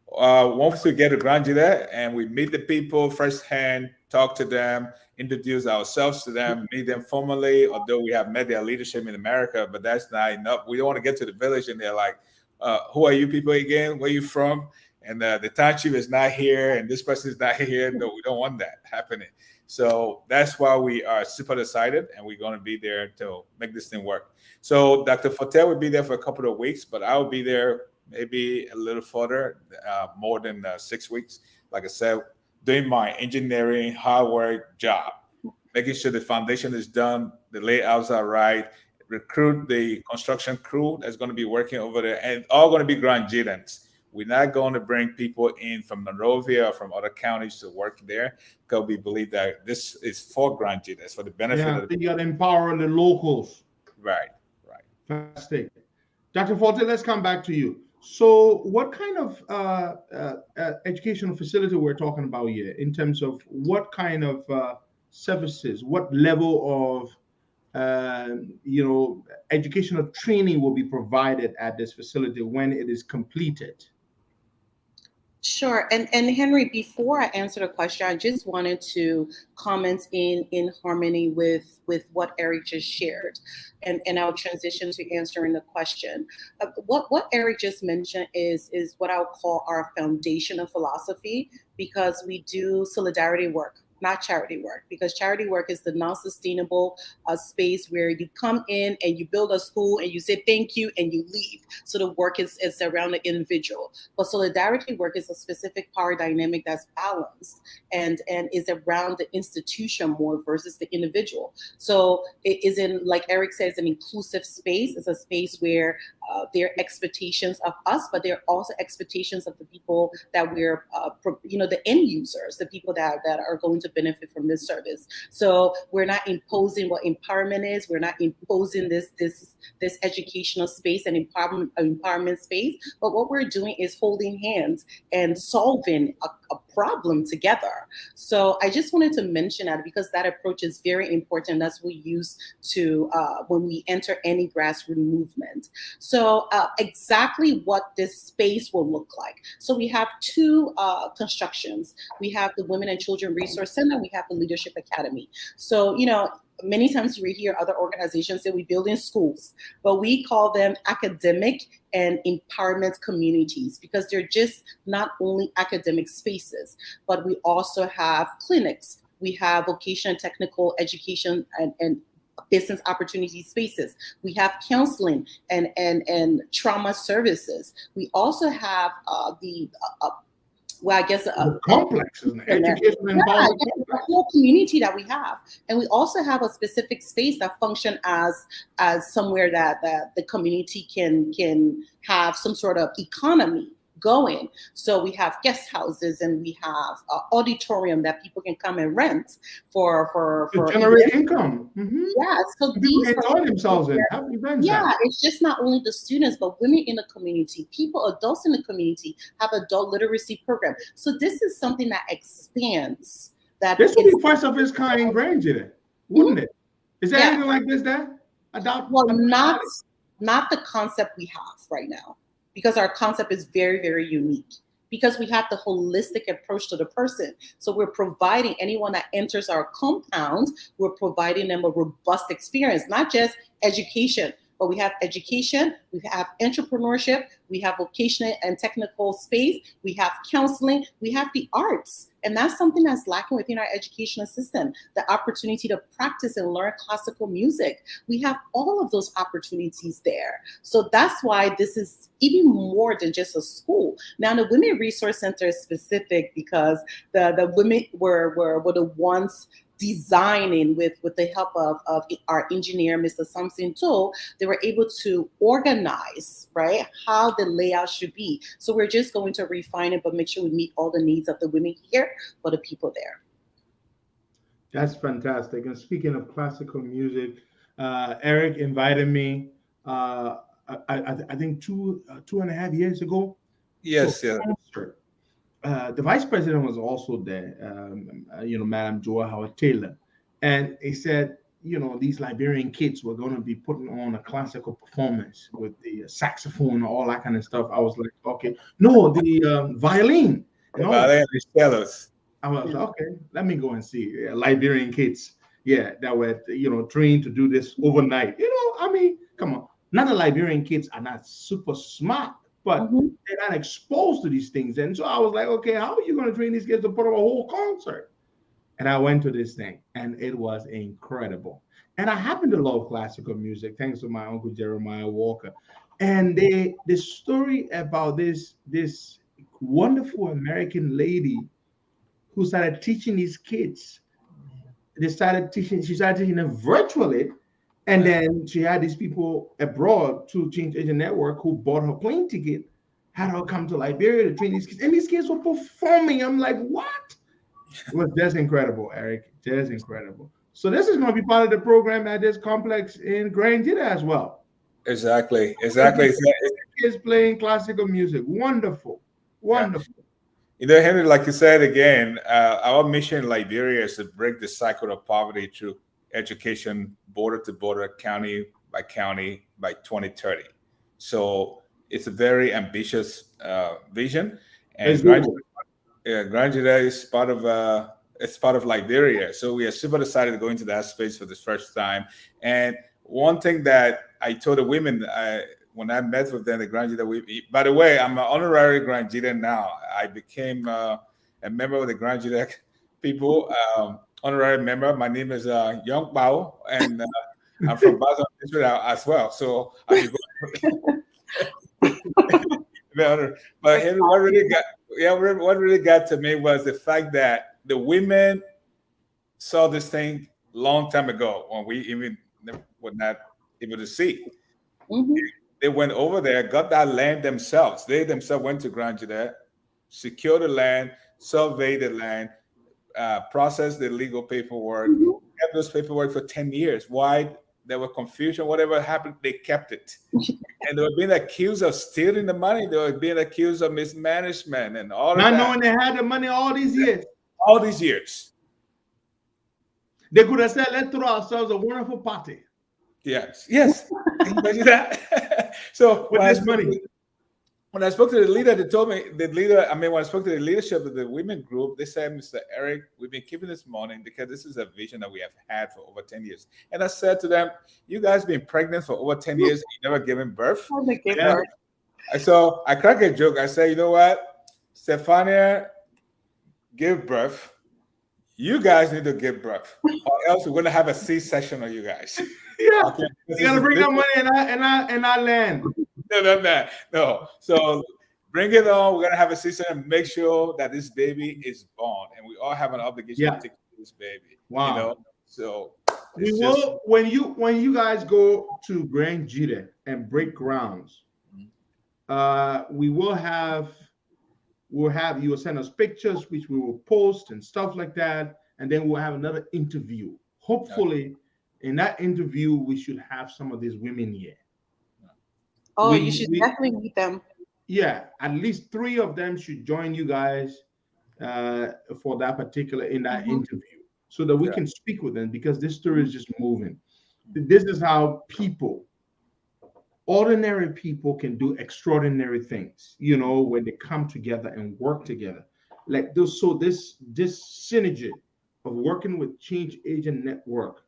once we get to Granger there and we meet the people firsthand, talk to them, introduce ourselves to them, meet them formally, although we have met their leadership in America, but that's not enough. We don't want to get to the village and they're like, who are you people again? Where are you from? And the town chief is not here and this person is not here. No, we don't want that happening. So that's why we are super excited and we're going to be there to make this thing work. So Dr. Forte will be there for a couple of weeks, but I'll be there maybe a little further, more than 6 weeks. Like I said, doing my engineering, hard work job, making sure the foundation is done, the layouts are right, recruit the construction crew that's going to be working over there, and all going to be Grangerans. We're not going to bring people in from Monrovia or from other counties to work there because we believe that this is for Grangerans, for the benefit of the you got to empower the locals. Right. Fantastic. Dr. Forte, let's come back to you. So what kind of educational facility we're talking about here in terms of what kind of services, what level of educational training will be provided at this facility when it is completed? Sure. And Henry, before I answer the question, I just wanted to comment in harmony with what Eric just shared. And I'll transition to answering the question. What Eric just mentioned is what I'll call our foundational philosophy, because we do solidarity work, not charity work, because charity work is the non-sustainable space where you come in and you build a school and you say thank you and you leave. So the work is around the individual. But solidarity work is a specific power dynamic that's balanced and is around the institution more versus the individual. So it is in, like Eric says, an inclusive space. It's a space where there are expectations of us, but there are also expectations of the people that we're, the end users, the people that are going to benefit from this service. So we're not imposing what empowerment is. We're not imposing this educational space and empowerment space. But what we're doing is holding hands and solving a problem together. So I just wanted to mention that because that approach is very important. That's what we use to when we enter any grassroots movement. So exactly what this space will look like. So we have two constructions. We have the Women and Children Resource Center. We have the Leadership Academy. So, many times you hear other organizations say we build in schools, but we call them academic and empowerment communities, because they're just not only academic spaces, but we also have clinics. We have vocational and technical education and business opportunity spaces. We have counseling and trauma services. We also have complexes, education and the whole community that we have, and we also have a specific space that function as somewhere that the community can have some sort of economy going. So we have guest houses and we have an auditorium that people can come and rent for generate income. Yeah, so People these enjoy themselves and have events. yeah, it's just not only the students, but women in the community, adults in the community have adult literacy program. So this is something that expands. This would be first of its kind in Granger, wouldn't it? Is there anything like this there? Well, not the concept we have right now, because our concept is very, very unique. Because we have the holistic approach to the person. So we're providing anyone that enters our compound, we're providing them a robust experience, not just education, but we have education, we have entrepreneurship, we have vocational and technical space, we have counseling, we have the arts. And that's something that's lacking within our educational system, the opportunity to practice and learn classical music. We have all of those opportunities there. So that's why this is even more than just a school. Now, the Women Resource Center is specific because the women were the ones designing with the help of our engineer, Mr. Samson Toh. They were able to organize, right, how the layout should be. So we're just going to refine it, but make sure we meet all the needs of the women here, but the people there. That's fantastic. And speaking of classical music, Eric invited me, I think two and a half years ago. Yes, yeah. The vice president was also there, Madam Joa Howard Taylor. And he said, these Liberian kids were going to be putting on a classical performance with the saxophone and all that kind of stuff. I was like, okay. No, the violin. The violin, the cellos. I was like, okay, let me go and see. Liberian kids, that were, trained to do this overnight. Come on. Not the Liberian kids are not super smart, but they're not exposed to these things. And so I was like, okay, how are you going to train these kids to put on a whole concert? And I went to this thing, and it was incredible. And I happen to love classical music, thanks to my uncle Jeremiah Walker. And the story about this wonderful American lady who started teaching these kids. She started teaching them virtually. And then she had these people abroad to Change Agent Network who bought her plane ticket, had her come to Liberia to train these kids. And these kids were performing. I'm like, what? It was just incredible, Eric. Just incredible. So this is going to be part of the program at this complex in Granger as well. Exactly. Kids playing classical music. Wonderful. Wonderful. Henry, like you said again, our mission in Liberia is to break the cycle of poverty through education, border to border, county by 2030. So it's a very ambitious vision, and Granger is part of Liberia. So we are super excited to go into that space for the first time. And one thing that I told the women when I met with them, the Granger, by the way, I'm an honorary Granger now. I became a member of the Granger people. Honorary member. My name is Young Bao, and I'm from Basel as well. So I but Henry, what really got to me was the fact that the women saw this thing long time ago when we even were not able to see. They went over there, got that land themselves. They themselves went to Granger there, secured the land, surveyed the land, process the legal paperwork, kept those paperwork for 10 years. Why? There was confusion, whatever happened, they kept it. And they were being accused of stealing the money. They were being accused of mismanagement and all of that. Not knowing they had the money all these years. All these years. They could have said, let's throw ourselves a wonderful party. Yes. Imagine that. So with this money. when I spoke to the leader, they told me the leader. I mean, when I spoke to the leadership of the women group, they said, "Mr. Eric, we've been keeping this morning because this is a vision that we have had for over 10 years." And I said to them, "You guys been pregnant for over 10 years, and you never given birth." Yeah. So I crack a joke. I say, "You know what, Stefania, give birth. You guys need to give birth, or else we're going to have a C-section on you guys." Yeah, okay. You gotta bring that money in our land. No. So bring it on. We're gonna have a season and make sure that this baby is born, and we all have an obligation to take care of this baby. Wow. You know, so We will when you guys go to Granger and break grounds. We will have you will send us pictures which we will post and stuff like that, and then we'll have another interview. Hopefully, in that interview, we should have some of these women here. Oh, you should definitely meet them. Yeah, at least 3 of them should join you guys for that particular interview, so that we can speak with them, because this story is just moving. This is how ordinary people can do extraordinary things, when they come together and work together. Like this, so this synergy of working with Change Agent Network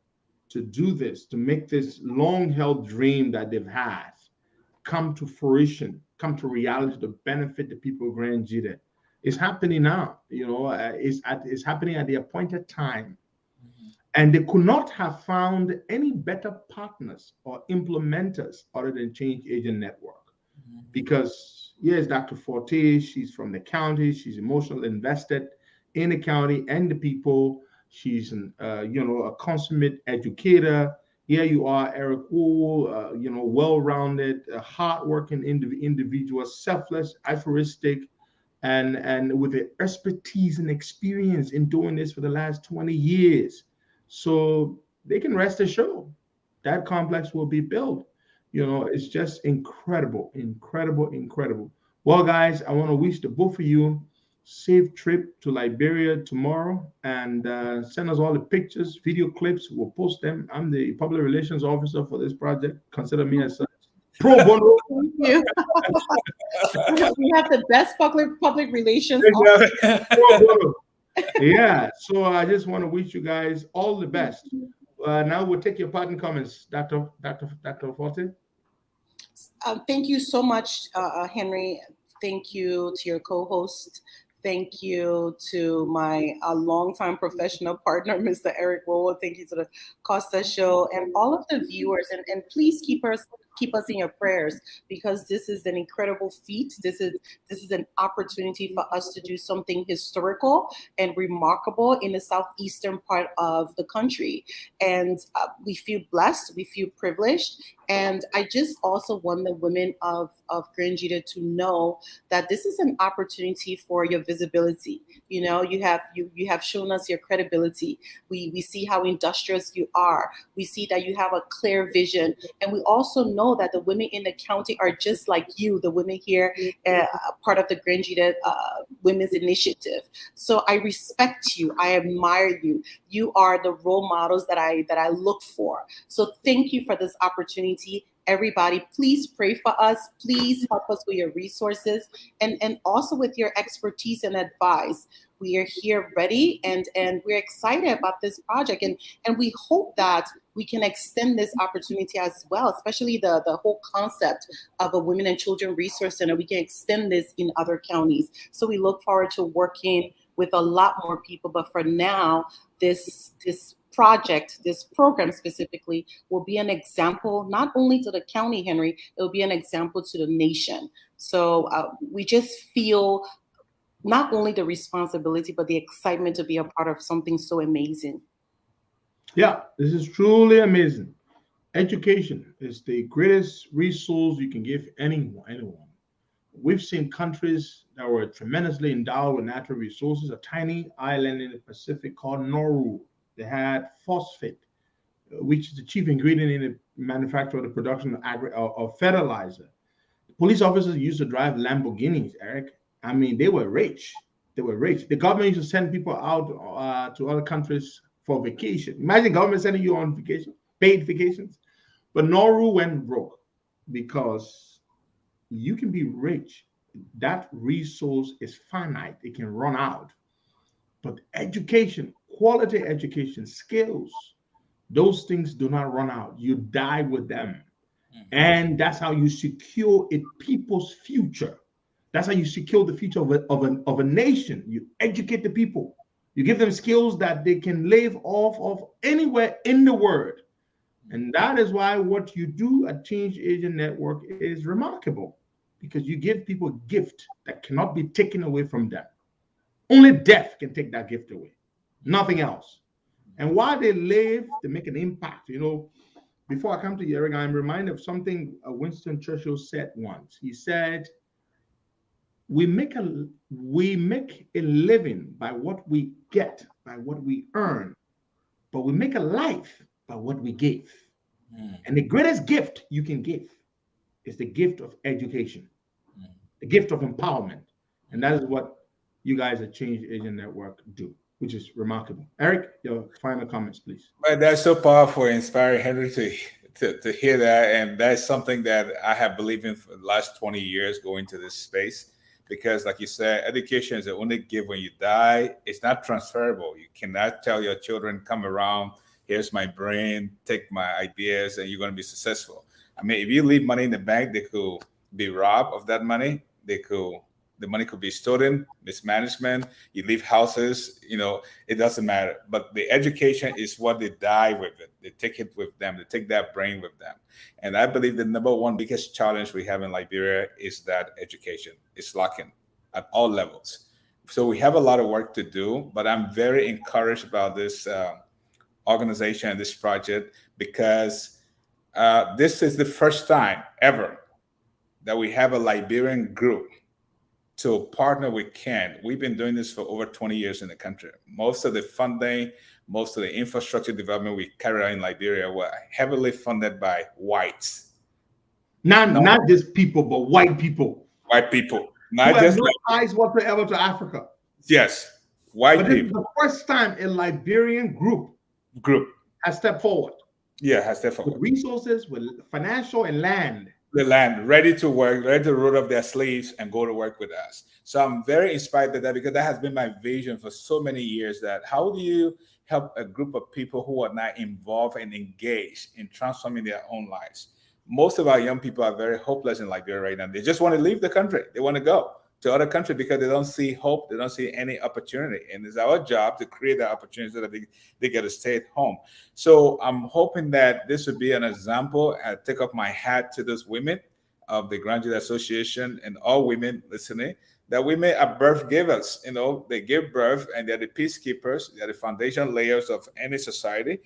to do this, to make this long-held dream that they've had come to fruition, come to reality, to benefit the people of Granger. It's happening now. It's happening at the appointed time. And they could not have found any better partners or implementers other than Change Agent Network. Because yes, Dr. Forte, she's from the county. She's emotionally invested in the county and the people. She's a consummate educator. Here you are, Eric Wool, well-rounded, hardworking individual, selfless, altruistic, and with the expertise and experience in doing this for the last 20 years. So they can rest assured that complex will be built. It's just incredible, incredible, incredible. Well, guys, I want to wish the both of you safe trip to Liberia tomorrow, and send us all the pictures, video clips. We'll post them. I'm the public relations officer for this project. Consider me as such. Pro bono. Thank you. We have the best public relations officer. Pro bono. Yeah. So I just want to wish you guys all the best. Now we'll take your parting comments, Dr. Forte. Thank you so much, Henry. Thank you to your co-host. Thank you to my longtime professional partner, Mr. Eric Wool. Thank you to the Costa Show and all of the viewers. And please keep us in your prayers, because this is an incredible feat. This is an opportunity for us to do something historical and remarkable in the southeastern part of the country. And we feel blessed, we feel privileged. And I just also want the women of Granger to know that this is an opportunity for your visibility. You have shown us your credibility. We see how industrious you are. We see that you have a clear vision. And we also know that the women in the county are just like you, the women here, part of the Granger Women's Initiative. So I respect you. I admire you. You are the role models that I look for. So thank you for this opportunity. Everybody, please pray for us. Please help us with your resources and also with your expertise and advice. We are here ready and we're excited about this project. And we hope that we can extend this opportunity as well, especially the whole concept of a women and children resource center. We can extend this in other counties. So we look forward to working with a lot more people. But for now, this project, this program specifically, will be an example, not only to the county, Henry, it will be an example to the nation. So we just feel not only the responsibility, but the excitement to be a part of something so amazing. Yeah, this is truly amazing. Education is the greatest resource you can give anyone. We've seen countries that were tremendously endowed with natural resources, a tiny island in the Pacific called Nauru. They had phosphate, which is the chief ingredient in the manufacture of the production of fertilizer. Police officers used to drive Lamborghinis, Eric. I mean, they were rich. They were rich. The government used to send people out to other countries for vacation. Imagine government sending you on vacation, paid vacations. But Nauru went broke because you can be rich that resource is finite, it can run out. But education, quality education, skills, those things do not run out. You die with them. And that's how you secure a people's future. That's how you secure the future of a nation. You educate the people. You give them skills that they can live off of anywhere in the world. And that is why what you do at Change Agent Network is remarkable, because you give people a gift that cannot be taken away from them. Only death can take that gift away, nothing else. And while they live, they make an impact. You know, before I come to you, Eric, I'm reminded of something Winston Churchill said once. He said, we make a living by what we get, by what we earn, but we make a life by what we give. And the greatest gift you can give is the gift of education, the gift of empowerment. And that is what you guys at Change Agent Network do, which is remarkable. Eric, your final comments, please. Well, that's so powerful, inspiring, Henry, to hear that. And that's something that I have believed in for the last 20 years going to this space. Because like you said, education is the only gift when you die. It's not transferable. You cannot tell your children, come around, here's my brain, take my ideas, and you're going to be successful. I mean, if you leave money in the bank, they could be robbed of that money. The money could be stolen, mismanagement. You leave houses, you know, it doesn't matter. But the education is what they die with it. They take it with them. They take that brain with them. And I believe the number one biggest challenge we have in Liberia is that education. It's lacking at all levels. So we have a lot of work to do, but I'm very encouraged about this organization and this project, because this is the first time ever that we have a Liberian group to partner with Ken. We've been doing this for over 20 years in the country. Most of the funding, most of the infrastructure development we carry out in Liberia were heavily funded by whites. Not just people, but white people. White people. Not who just have no ties whatsoever to Africa. Yes, white but people. This is the first time a Liberian group has stepped forward. Yeah, has stepped forward. With resources, with financial and land. The land, ready to work, ready to roll up their sleeves and go to work with us. So I'm very inspired by that, because that has been my vision for so many years, that how do you help a group of people who are not involved and engaged in transforming their own lives? Most of our young people are very hopeless in Liberia right now. They just want to leave the country. They want to go to other countries because they don't see hope. They don't see any opportunity. And it's our job to create that opportunity so that they get to stay at home. So I'm hoping that this would be an example. I take off my hat to those women of the Granger Association and all women listening, that women are birth givers. You know, they give birth and they're the peacekeepers. They're the foundation layers of any society.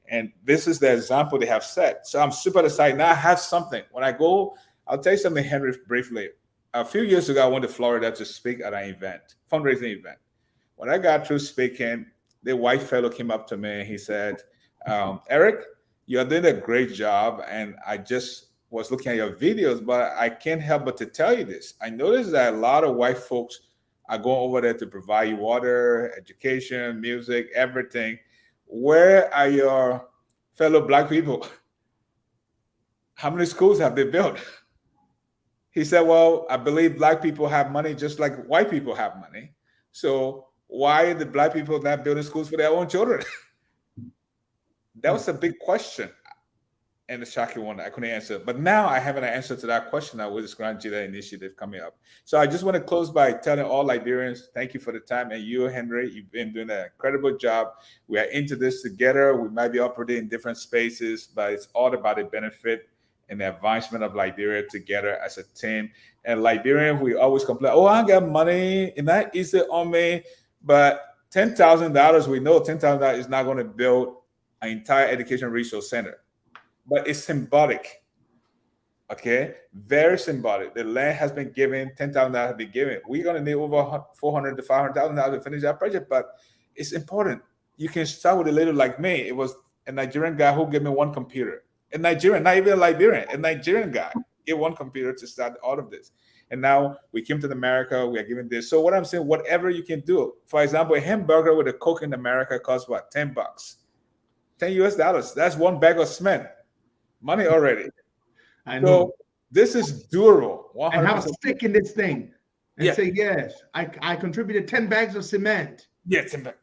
And this is the example they have set. So I'm super excited. Now I have something. When I go, I'll tell you something, Henry, briefly. A few years ago, I went to Florida to speak at an event, fundraising event. When I got through speaking, the white fellow came up to me and he said, Eric, you're doing a great job. And I just was looking at your videos, but I can't help but to tell you this. I noticed that a lot of white folks are going over there to provide you water, education, music, everything. Where are your fellow Black people? How many schools have they built? He said, well, I believe Black people have money just like white people have money. So why are the Black people not building schools for their own children? That was a big question and a shocking one I couldn't answer. But now I have an answer to that question now with this Granger initiative coming up. So I just want to close by telling all Liberians, thank you for the time. And you, Henry, you've been doing an incredible job. We are into this together. We might be operating in different spaces, but it's all about the benefit and the advancement of Liberia together as a team. And Liberian, we always complain, oh, I got money, it's not easy on me. But $10,000, we know $10,000 is not going to build an entire education resource center. But it's symbolic, okay? Very symbolic. The land has been given, $10,000 has been given. We're going to need over $400,000 to $500,000 to finish that project, but it's important. You can start with a little like me. It was a Nigerian guy who gave me one computer. A Nigerian, not even a Liberian, a Nigerian guy gave one computer to start all of this. And now we came to America, we are giving this. So what I'm saying, whatever you can do. For example, a hamburger with a Coke in America costs what? $10. $10 US. That's one bag of cement. Money already. I know. So this is durable. 100%. And have a stick in this thing. and say, yes, I contributed 10 bags of cement. Yeah, 10 bags.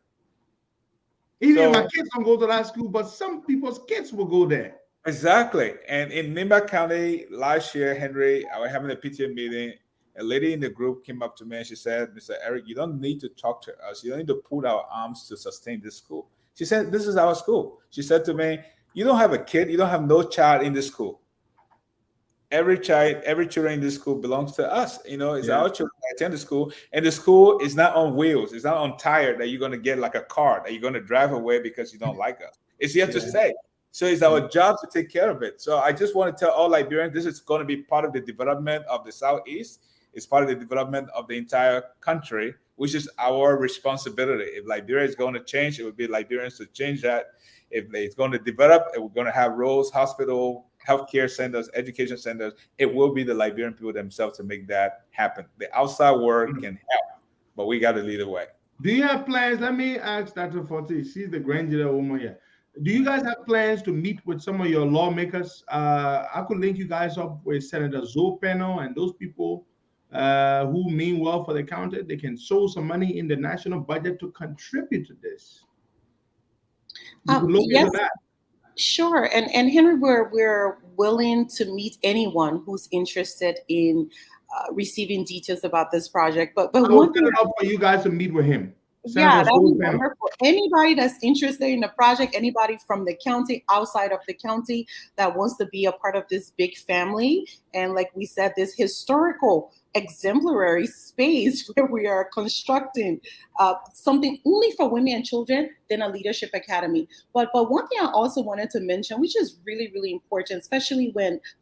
Even if my kids don't go to that school, but some people's kids will go there. Exactly. And in Nimba County last year, Henry, I was having a PTA meeting. A lady in the group came up to me and she said, Mr. Eric, you don't need to talk to us. You don't need to put our arms to sustain this school. She said, this is our school. She said to me, you don't have a kid. You don't have no child in this school. Every children in this school belongs to us. It's our children that attend the school, and the school is not on wheels. It's not on tire that you're going to get like a car that you're going to drive away because you don't like us. It's here to stay. So it's our job to take care of it. So I just want to tell all Liberians, this is going to be part of the development of the Southeast. It's part of the development of the entire country, which is our responsibility. If Liberia is going to change, it would be Liberians to change that. If it's going to develop, and we're going to have roads, hospital, healthcare centers, education centers, it will be the Liberian people themselves to make that happen. The outside world can help, but we got to lead the way. Do you have plans? Let me ask Dr. Forte. She's the Granger woman here. Do you guys have plans to meet with some of your lawmakers? I could link you guys up with Senator Zoe Penno and those people who mean well for the county. They can sow some money in the national budget to contribute to this. Yes. Sure, and Henry, we're willing to meet anyone who's interested in receiving details about this project. But I will set it up for you guys to meet with him. Yeah, that would be wonderful. Anybody that's interested in the project, anybody from the county, outside of the county, that wants to be a part of this big family, and like we said, this historical exemplary space where we are constructing something only for women and children, then a leadership academy. But one thing I also wanted to mention, which is really, really important, especially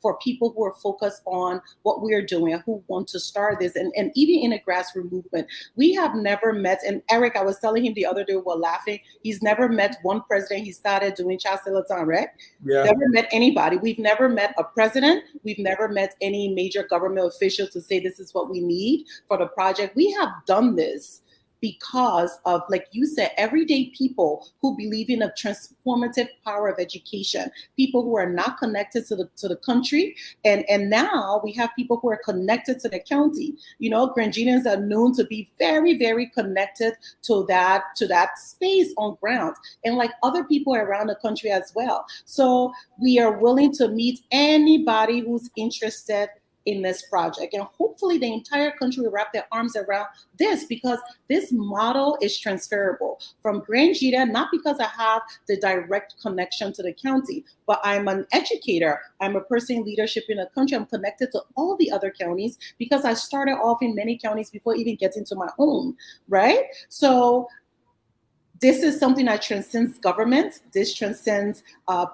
for people who are focused on what we are doing and who want to start this, and even in a grassroots movement, we have never met, and Eric, I was telling him the other day, we were laughing, he's never met one president. He started doing Chastelatan, right? Yeah. Never met anybody. We've never met a president. We've never met any major government official to say this is what we need for the project. We have done this because of, like you said, everyday people who believe in a transformative power of education, people who are not connected to the country, and now we have people who are connected to the county. Grangerians are known to be very, very connected to that space on ground, and like other people around the country as well. So we are willing to meet anybody who's interested in this project, and hopefully the entire country will wrap their arms around this, because this model is transferable from Granger, not because I have the direct connection to the county, but I'm an educator, I'm a person in leadership in a country, I'm connected to all the other counties because I started off in many counties before even getting to my own, right? So this is something that transcends government. This transcends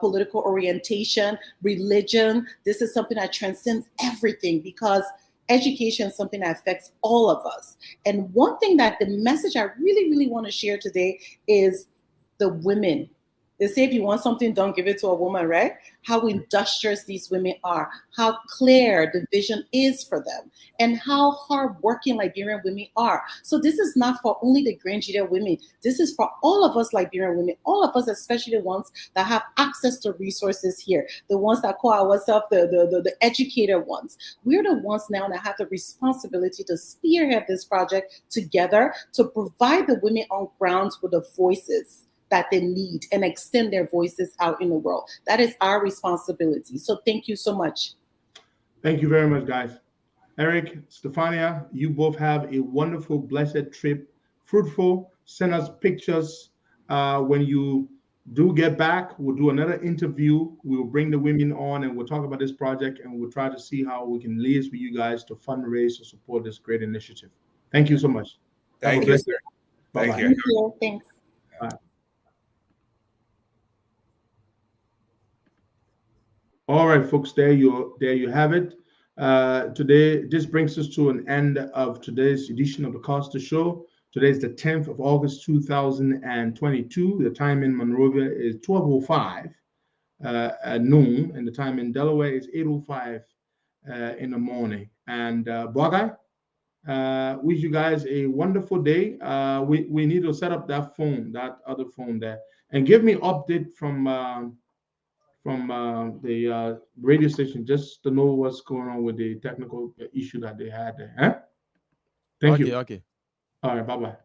political orientation, religion. This is something that transcends everything, because education is something that affects all of us. And one thing that the message I really, really want to share today is the women. They say if you want something done, give it to a woman, right? How industrious these women are, how clear the vision is for them, and how hardworking Liberian women are. So this is not for only the Granger women. This is for all of us Liberian women, all of us, especially the ones that have access to resources here, the ones that call ourselves the educator ones. We're the ones now that have the responsibility to spearhead this project together, to provide the women on ground with the voices that they need and extend their voices out in the world. That is our responsibility. So thank you so much. Thank you very much, guys. Eric, Stefania, you both have a wonderful, blessed trip, fruitful. Send us pictures when you do get back. We'll do another interview. We'll bring the women on and we'll talk about this project, and we'll try to see how we can liaise with you guys to fundraise to support this great initiative. Thank you so much. Thank you, sir. Bye-bye. Thank you. Thanks. Bye. All right, folks, there you have it. Today, this brings us to an end of today's edition of the Costa Show. Today is the 10th of August, 2022. The time in Monrovia is 12:05 at noon, and the time in Delaware is 8:05 in the morning. And Bogai, wish you guys a wonderful day. We need to set up that other phone there, and give me update from the radio station, just to know what's going on with the technical issue that they had there. Huh? Thank Okay, you. okay. All right, bye-bye.